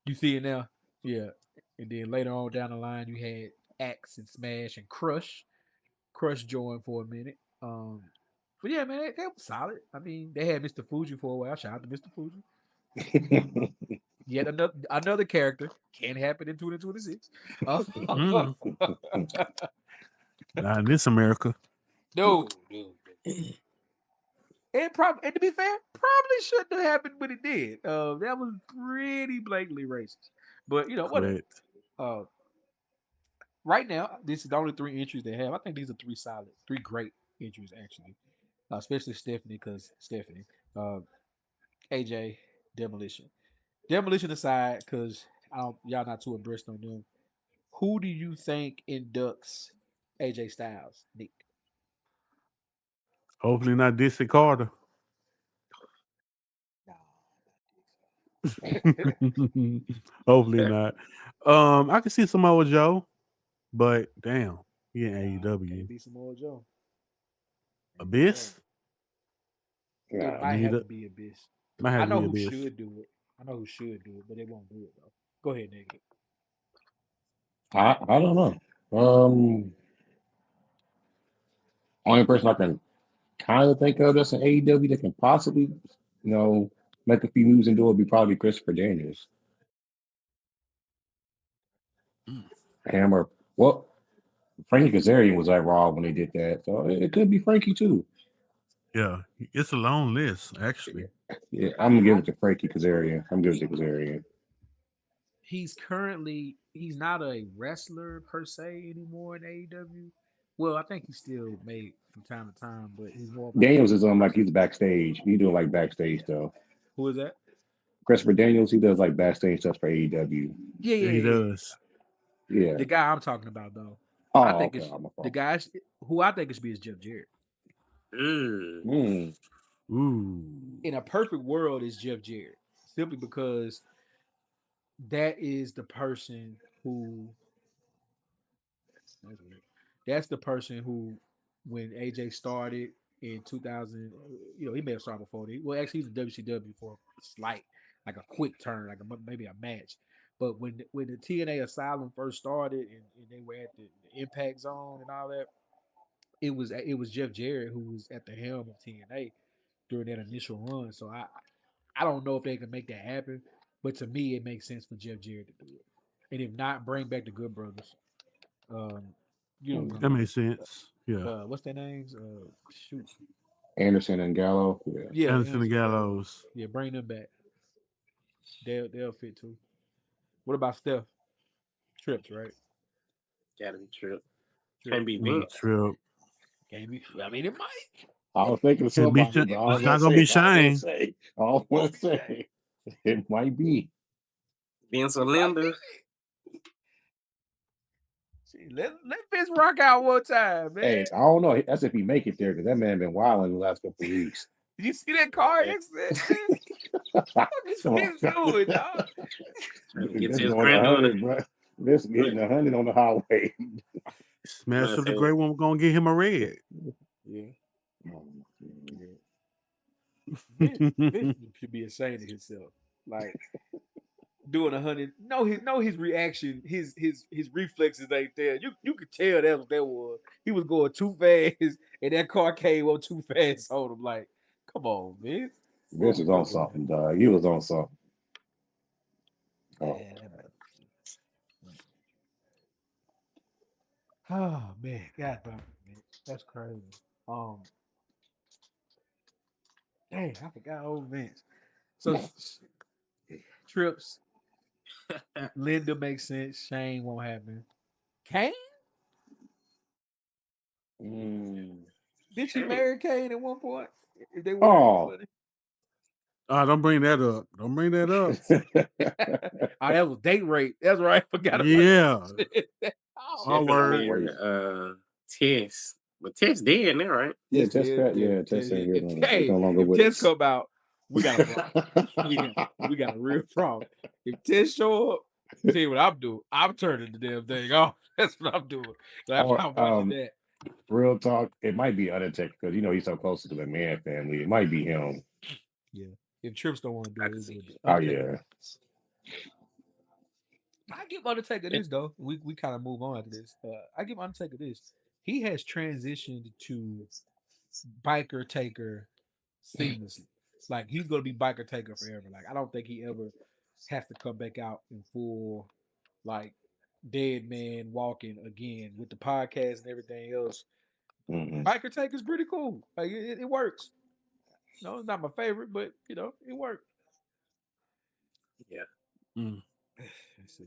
You see it now? Yeah. And then later on down the line, you had Axe and Smash and Crush. Crush joined for a minute. But yeah, man, they were solid. I mean, they had Mr. Fuji for a while. Shout out to Mr. Fuji. Yet another character can happen in 2026. Not in this America. No. And to be fair, probably shouldn't have happened, but it did. That was pretty blatantly racist. But you know, whatever. Right now, this is the only 3 entries they have. I think these are 3 great entries actually, especially Stephanie, because Stephanie, AJ, Demolition. Demolition aside, because y'all not too abreast on them. Who do you think inducts AJ Styles, Nick? Hopefully not Dixie Carter. Hopefully not. I can see Samoa Joe, but damn, he in AEW. Can't be Samoa Joe. Abyss. It might have to be Abyss. I know who should do it. But they won't do it though. Go ahead, Nick. I don't know. Only person I can kind of think of that's an AEW that can possibly, make a few moves and do it would be probably Christopher Daniels. Hammer. Well, Frankie Kazarian was at Raw when they did that, so it could be Frankie too. Yeah, it's a long list actually. Yeah, I'm gonna give it to Frankie Kazarian. I'm giving it to Kazarian. He's not a wrestler per se anymore in AEW. Well, I think he's still made from time to time, but he's more. Daniels is like he's backstage. He doing like backstage stuff. Who is that? Christopher Daniels. He does like backstage stuff for AEW. Yeah, he does. Yeah, the guy I'm talking about though. Oh, I think okay. it's the guy who I think it should be is Jeff Jarrett. Ooh. In a perfect world, is Jeff Jarrett simply because that is the person who. That's the person who, when AJ started in 2000, he may have started before. Well, actually, he's in WCW for a slight, like a quick turn, like maybe a match. But when the TNA Asylum first started and they were at the Impact Zone and all that, it was Jeff Jarrett who was at the helm of TNA during that initial run. So I don't know if they can make that happen, but to me, it makes sense for Jeff Jarrett to do it. And if not, bring back the Good Brothers. That makes sense. Yeah. What's their names? Shoot. Anderson and Gallo. Yeah. Anderson and Gallows. Yeah, bring them back. They'll fit too. What about Steph? Trips, right? Gotta be Trip. Can't be Vince. Trip. Can't be. I mean, it might. I was thinking of somebody. It's not gonna be Shane. I want to say it might be Vince or Linda. Let Vince rock out one time, man. Hey, I don't know. That's if he make it there, because that man been wilding the last couple of weeks. Did you see that car accident? What is Vince doing, dog? Get This his going granddaughter. 100, bro. This getting 100 on the highway. Smash of the say- Great One, we're gonna get him a red. Yeah. Vince Vince should be ashamed of himself. Like doing 100. No, his reaction, his reflexes ain't there. You could tell that was. He was going too fast, and that car came up too fast on him. Like, come on, Vince. Vince was on something, dog. He was on something. Oh, Oh man, God, man, that's crazy. Dang, I forgot old Vince. So Trips, Linda makes sense. Shane won't happen. Kane? Did she marry Kane at one point? If they were funny. don't bring that up. Don't bring that up. Oh, that was date rape. That's right. I forgot about Yeah. that. My word. Married, Tess. But Tess dead now, right? Yeah, Tess ain't here no more. He's no longer if with Tess us. come out, we got a problem. we got a real problem. If Tess show up, tell you what I'm doing. I'm turning the damn thing off. That's what I'm doing. I'm watching that. Real talk, it might be Undertaker because he's so close to the McMahon family. It might be him. Yeah. If Trips don't want to do it, oh yeah. I give Undertaker this though. We kind of move on to this. I give Undertaker this. He has transitioned to Biker Taker seamlessly. Like he's gonna be Biker Taker forever. Like I don't think he ever has to come back out in full like dead man walking again with the podcast and everything else. Biker Taker's pretty cool. Like it works. No, it's not my favorite, but it worked. Yeah.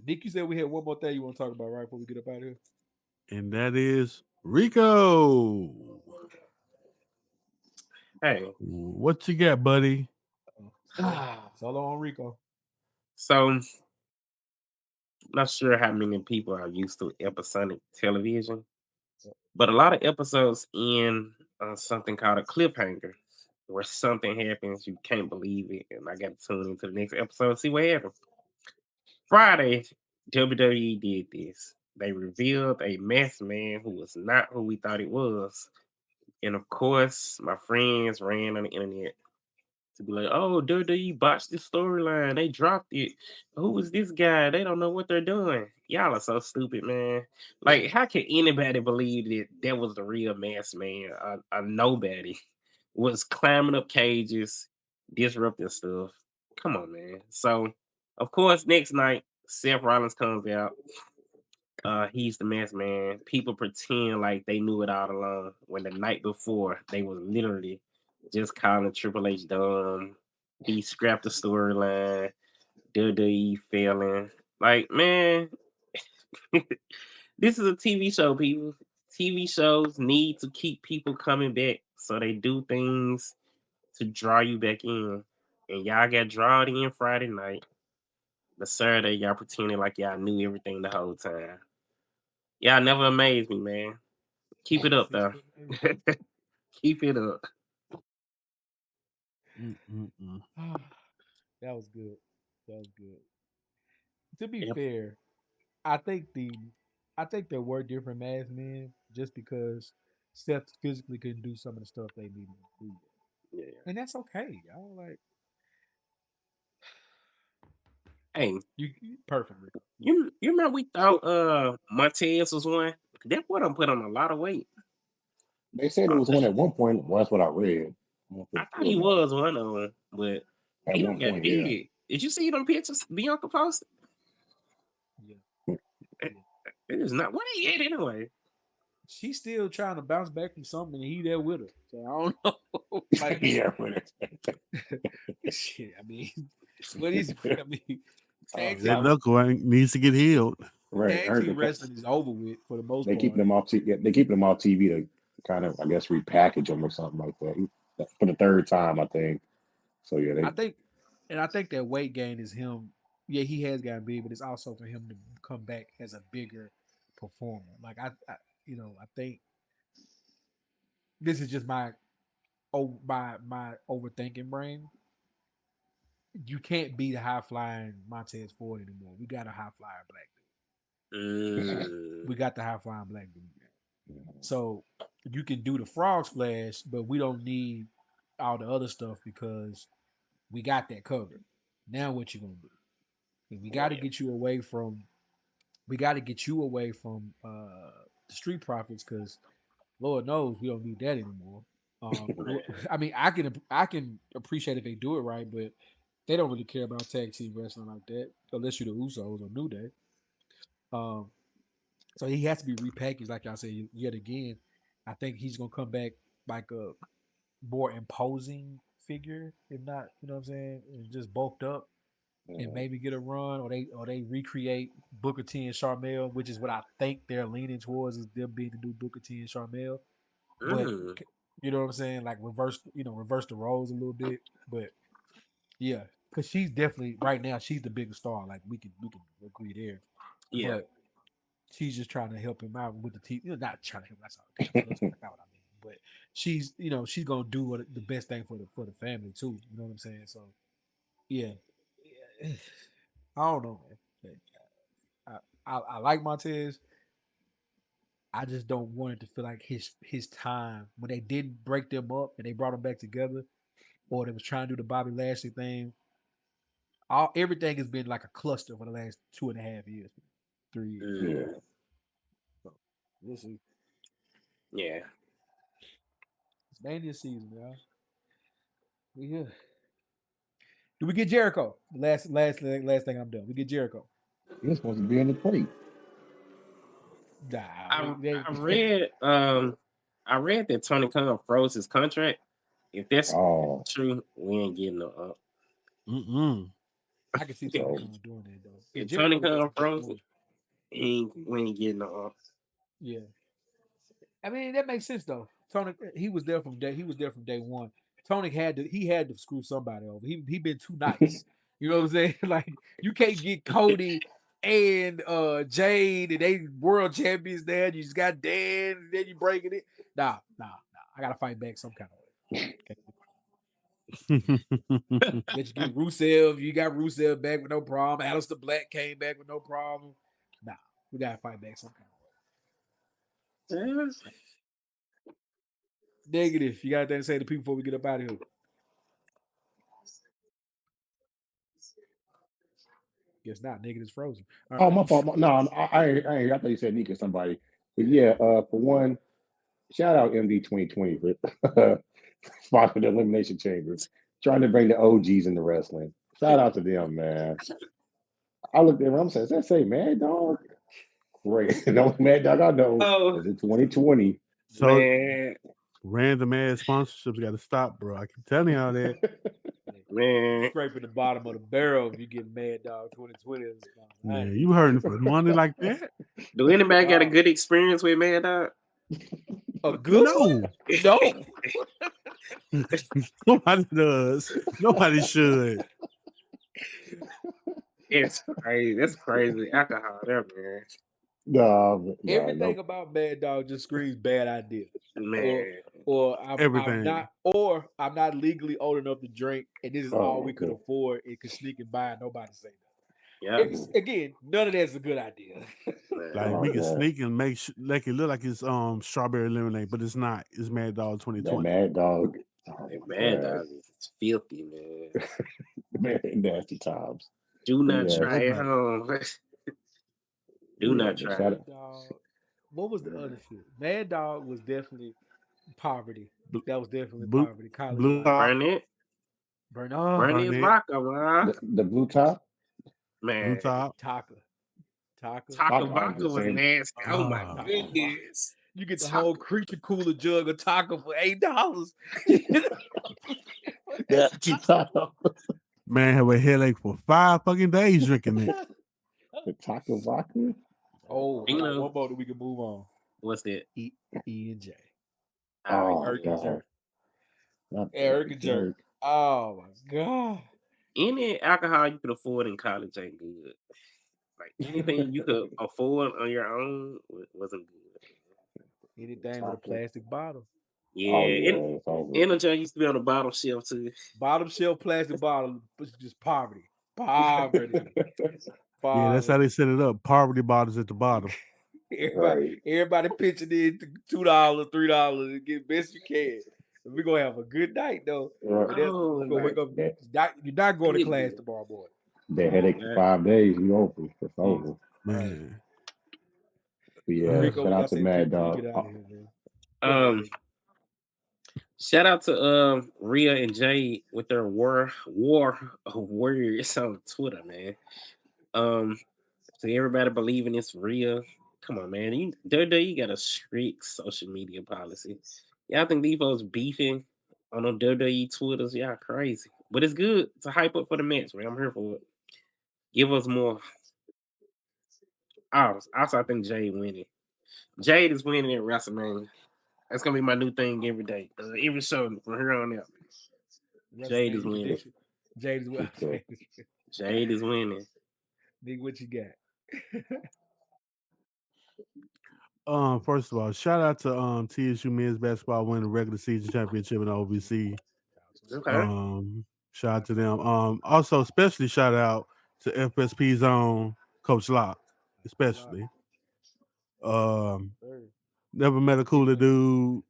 Nick, you said we had one more thing you want to talk about right before we get up out of here. And that is Rico. Hey. What you got, buddy? Solo on Rico. So, not sure how many people are used to episodic television, but a lot of episodes end on something called a cliffhanger, where something happens, you can't believe it, and I got to tune into the next episode to see what happens. Friday, WWE did this. They revealed a masked man who was not who we thought it was. And of course, my friends ran on the internet to be like, oh, WWE botched this storyline. They dropped it. Who is this guy? They don't know what they're doing. Y'all are so stupid, man. Like, how can anybody believe that was the real masked man? A nobody was climbing up cages, disrupting stuff. Come on, man. So, of course, next night, Seth Rollins comes out. He's the masked man. People pretend like they knew it all along when the night before they was literally just calling Triple H dumb. He scrapped the storyline. WWE failing. Like, man, this is a TV show, people. TV shows need to keep people coming back. So they do things to draw you back in. And y'all got drawn in Friday night. The Saturday, y'all pretending like y'all knew everything the whole time. Y'all never amazed me, man. Keep it up, though. Keep it up. That was good. To be fair, I think there were different masked men just because Seth physically couldn't do some of the stuff they needed to do. Yeah. And that's okay. Y'all like Hey, you perfect. you remember we thought Montez was one? That boy done put on a lot of weight. They said it was one at one point. Well, that's what I read. I thought he was one of them, but at he one got point, big. yeah. Did you see them pictures Bianca posted? Yeah. It is not. What he at anyway? She's still trying to bounce back from something, and he there with her. So I don't know. Like, yeah, shit. I mean, what is? I mean, that knuckle needs to get healed. Right. Tag team wrestling is over with for the most they part. Keep them off. They keep them off TV to kind of, I guess, repackage them or something like that for the third time, I think. So yeah, I think that weight gain is him. Yeah, he has gotten big, but it's also for him to come back as a bigger performer. Like I think this is just my overthinking brain. You can't be the high flying Montez Ford anymore. We got a high flyer black dude. We got the high flying black dude. So you can do the frog splash, but we don't need all the other stuff because we got that covered. Now what you gonna do? We got to get you away from. We got to get you away from the Street Profits because Lord knows we don't need that anymore. I mean, I can appreciate if they do it right, but they don't really care about tag team wrestling like that unless you're the Usos or New Day. So he has to be repackaged, like I said yet again. I think he's gonna come back like a more imposing figure, if not, you know what I'm saying, and just bulked up and maybe get a run, or they recreate Booker T and Sharmell, which is what I think they're leaning towards, is them being the new Booker T and Sharmell. But you know what I'm saying, like reverse the roles a little bit. But yeah, because she's definitely right now she's the biggest star. Like we can agree there. Yeah. But she's just trying to help him out with the team. Not trying to help. That's not what I mean. But she's gonna do the best thing for the family too. You know what I'm saying? So yeah. I don't know, man. I like Montez. I just don't want it to feel like his time when they didn't break them up and they brought them back together, or they was trying to do the Bobby Lashley thing. Everything has been like a cluster for the last 2.5 years, 3 years. Yeah. So we'll see. Yeah. It's Mania season, y'all. We here. Do we get Jericho? Last thing I'm done. We get Jericho. You're supposed to be in the crate. Nah, I read that Tony Khan froze his contract. If that's true, we ain't getting no up. I can see Tony Khan doing that though. If Tony Khan froze it, we ain't getting no up. Yeah. I mean that makes sense though. Tony, he was there from day one. Tony had to screw somebody over. He been too nice. You know what I'm saying? Like you can't get Cody and Jade and they world champions there. You just got Dan and then you breaking it. Nah. I gotta fight back some kind of way. Okay. Let you get Rusev. You got Rusev back with no problem. Aleister Black came back with no problem. Nah, we gotta fight back some kind of way. Negative. You got anything to say to people before we get up out of here? Guess not. Negative's frozen. Right. My fault. No, I thought you said Nick or somebody. But yeah, for one, shout out MD 2020 for sponsoring the Elimination Chamber, trying to bring the OGs into wrestling. Shout out to them, man. I looked at him, I'm saying, does that say Mad Dog? Great. The only Mad Dog I know is in 2020. So man. Random ass sponsorships got to stop, bro. I keep telling y'all that. Man, scraping the bottom of the barrel if you get Mad Dog 2020. Man, you hurting for money like that? Do anybody got a good experience with Mad Dog? A good one? No. Nobody does. Nobody should. It's crazy. That's crazy. Alcohol there, man. No, everything about Mad Dog just screams bad idea. Man. Or I'm not legally old enough to drink, and this is all we could afford. It could sneak and buy, and nobody say that. Yeah. Again, none of that's a good idea. Like we can sneak and make it look like it's strawberry lemonade, but it's not. It's Mad Dog 2020. Mad Dog. Mad Dog is filthy, man. Man, nasty times. Do not try it home. Do not try it. What was the other shit? Mad Dog was definitely poverty. That was definitely poverty. Blue top. Burnett vodka, man. The blue top? Man. Blue top. Taka vodka was nasty. Oh my goodness. You get the whole creature cooler jug of Taka for $8. Man, have a headache for 5 fucking days drinking it. The Taka vodka? Oh, one more that we can move on. What's that? E and J. Eric and Jerk. Oh my god. Any alcohol you can afford in college ain't good. Like anything you could afford on your own wasn't good. Anything with a plastic bottle. Yeah, Oh yeah, and it's over. and the used to be on the bottom shelf too. Bottom shelf plastic bottle, just poverty. Poverty. Yeah, that's how Poverty. they set it up. Poverty bottles at the bottom. Everybody pitching in $2, $3 and get best you can. We're gonna have a good night though. Right. And then Oh, we're gonna wake up. You're not going to class tomorrow morning. That headache for 5 days, you over. It's over. Man. But yeah, Rico, shout y'all out to say Mad before we Dog. get out of here, man. Go ahead, Rico. Shout out to Rhea and Jay with their war warriors on Twitter, man. To everybody believing it's real. Come on, man. You got a strict social media policy. Y'all think these folks beefing on the WWE Twitters? Y'all crazy. But it's good to hype up for the match, man. I'm here for it. Give us more. Also, I think Jade winning. Jade is winning at WrestleMania. That's gonna be my new thing every day. Every show from here on out. Jade is winning. Jade is winning. Jade is winning. Nigga, what you got? First of all, shout out to TSU men's basketball winning the regular season championship in the OVC. Okay. Shout out to them. Also, especially shout out to FSP Zone Coach Locke, especially. Never met a cooler dude.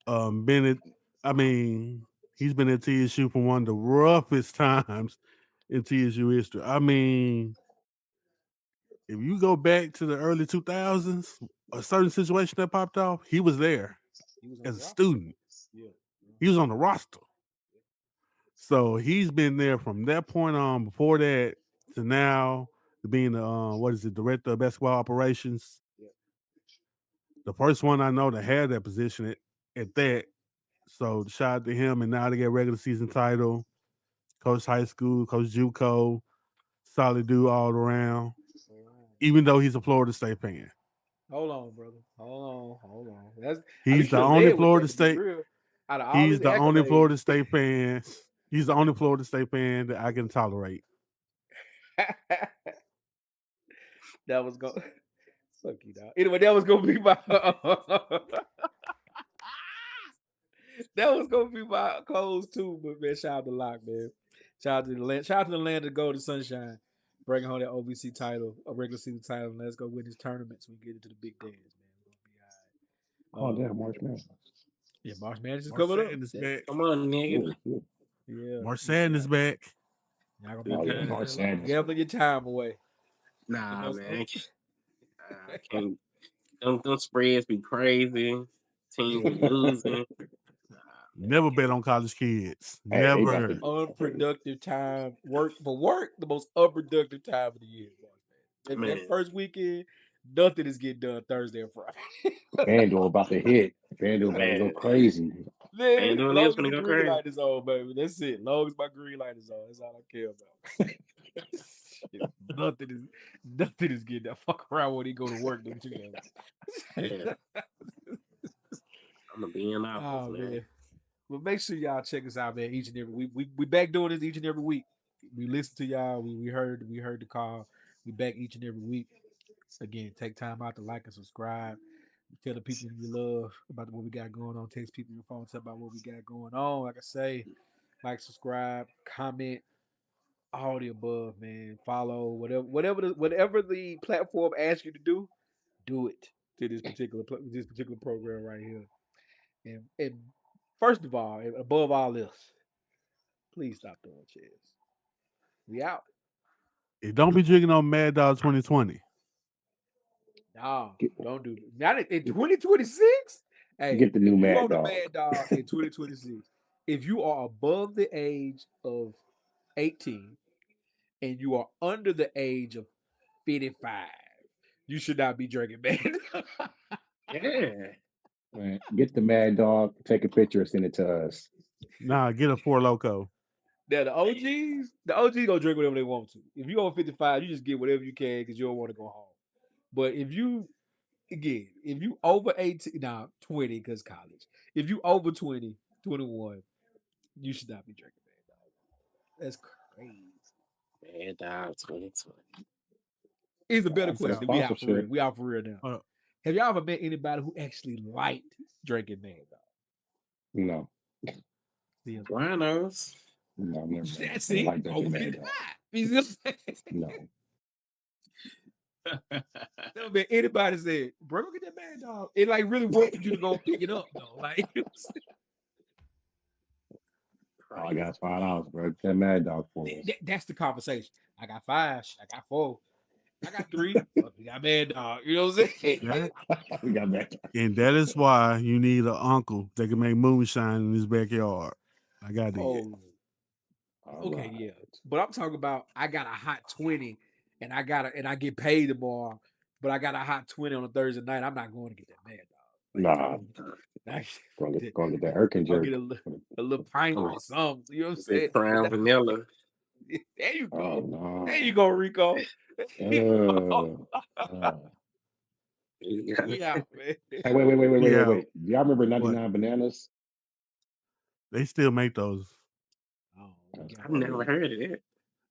Bennett, he's been at TSU for one of the roughest times in TSU history. I mean, if you go back to the early 2000s, a certain situation that popped off, he was there as a student. Yeah. He was on the roster. So he's been there from that point on, before that to now, to being the director of basketball operations. Yeah. The first one I know that had that position at that. So shout out to him, and now they get regular season title. Coach high school, Coach JUCO, solid dude all around. Even though he's a Florida State fan. Hold on, brother. Hold on. He's the only Florida State. He's the only Florida State fan. He's the only Florida State fan that I can tolerate. That was going. Fuck you, dog. Anyway, that was gonna be my. That was gonna be my close too, but man, shout out to Locke, man. Shout out to the land of Golden Sunshine, bringing home that OVC title, a regular season title, and let's go win this tournament so we get into the big dance, man. Oh, damn, March Madness. Yeah, March Madness is coming up. Back. Come on, nigga. Yeah, March Sadness back. Y'all gonna be gambling your time away. Nah, man. I can't. Them spreads be crazy. Teams be losing. Never bet on college kids. Hey, Never. Unproductive time. Work, the most unproductive time of the year. That first weekend, nothing is getting done Thursday and Friday. FanDuel about to hit. FanDuel about to go crazy. Man, as long as the green light is on, baby. That's it. As long as my green light is on, that's all I care about. nothing is getting that fuck around when he go to work. Them two I'm gonna be in office, man. But make sure y'all check us out, man. Each and every week, we back doing this each and every week. We listen to y'all. We heard the call. We back each and every week. Again, take time out to like and subscribe. Tell the people you love about what we got going on. Text people your phone, tell about what we got going on. Like I say, like, subscribe, comment, all the above, man. Follow whatever the platform asks you to do it to this particular program right here. And first of all, and above all else, please stop throwing chairs. We out. Hey, don't be drinking on Mad Dog 2020. No, don't do that. Not in 2026. Hey, get the new Mad Dog. Mad Dog in 2026. If you are above the age of 18 and you are under the age of 55, you should not be drinking Mad Dog. Yeah. Man, get the Mad Dog, take a picture, send it to us. Nah, get a Four Loko. Now the OGs gonna drink whatever they want to. If you over 55, you just get whatever you can because you don't want to go home. But if you over 18, 20 because college. If you over 20, 21, you should not be drinking Mad Dog. That's crazy. Mad Dog 2020. Here's a better It's a question. We out for real. sponsorship. We out for real now. Uh, Have y'all ever met anybody who actually liked drinking Mad Dog? No, See, Rhinos. no, I've never. that's I don't it. like drinking Over Mad 55. Dog. You see what I'm saying? No. Never been anybody said, bro, go get that Mad Dog. It like really wanted you to go pick it up though. Like Oh, I got $5, bro. Get that Mad Dog for us. that's the conversation. I got 5, I got 4, I got 3. Fuck, we got Mad Dog. You know what I'm saying? that, We got Mad Dog. and that is why you need an uncle that can make moonshine in his backyard. I got it. Oh, All okay, right. yeah. But I'm talking about I got a hot 20 and I get paid tomorrow, but I got a hot 20 on a Thursday night. I'm not going to get that Mad Dog. Nah, going to get that Erkin I'll jerk. get a little pint or something. You know what I'm saying? Big Crown Vanilla. There you go. Oh no. There you go, Rico. Yeah. We out, man. Hey, wait. Yeah. Do y'all remember 99 Bananas? They still make those. Oh, I've never heard of it.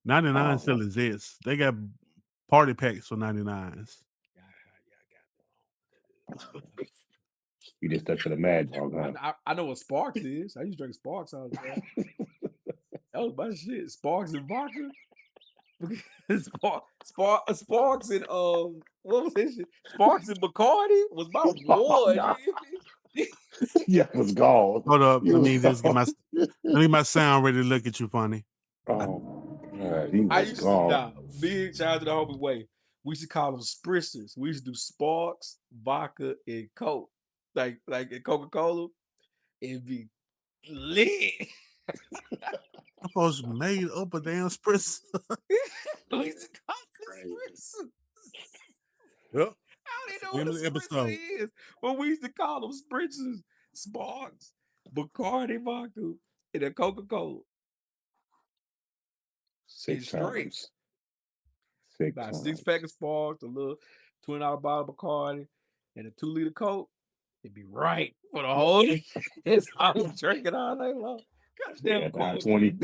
99 Oh. still exists. They got party packs for 99s. You just stuck to the Mad Dog, huh? I know what Sparks is. I used to drink Sparks all the time. That was my shit. Sparks and vodka. Sparks and what was that shit? Sparks and Bacardi was my one. Nah. Yeah, it was gone. Hold up. You Let me was just get gone. my sound ready to look at you funny. Oh, God, he I was used to gone. big shout out to the homie way. We used to call them spritzers. We used to do Sparks, vodka, and Coke. Like in Coca-Cola. It'd be lit. I'm supposed to made up a damn spritz. We used to call them spritzers. Yep. I That's don't the even know name what of a the spritzer episode. is. But we used to call them spritzers, Sparks, Bacardi vodka, and a Coca-Cola. 6 straight. times. 6 About a times. 6-pack of Sparks, a little $20 bottle of Bacardi, and a 2-liter Coke. It'd be right for the whole day. It's I was drinking all night long. Goddamn Yeah, cold. 20.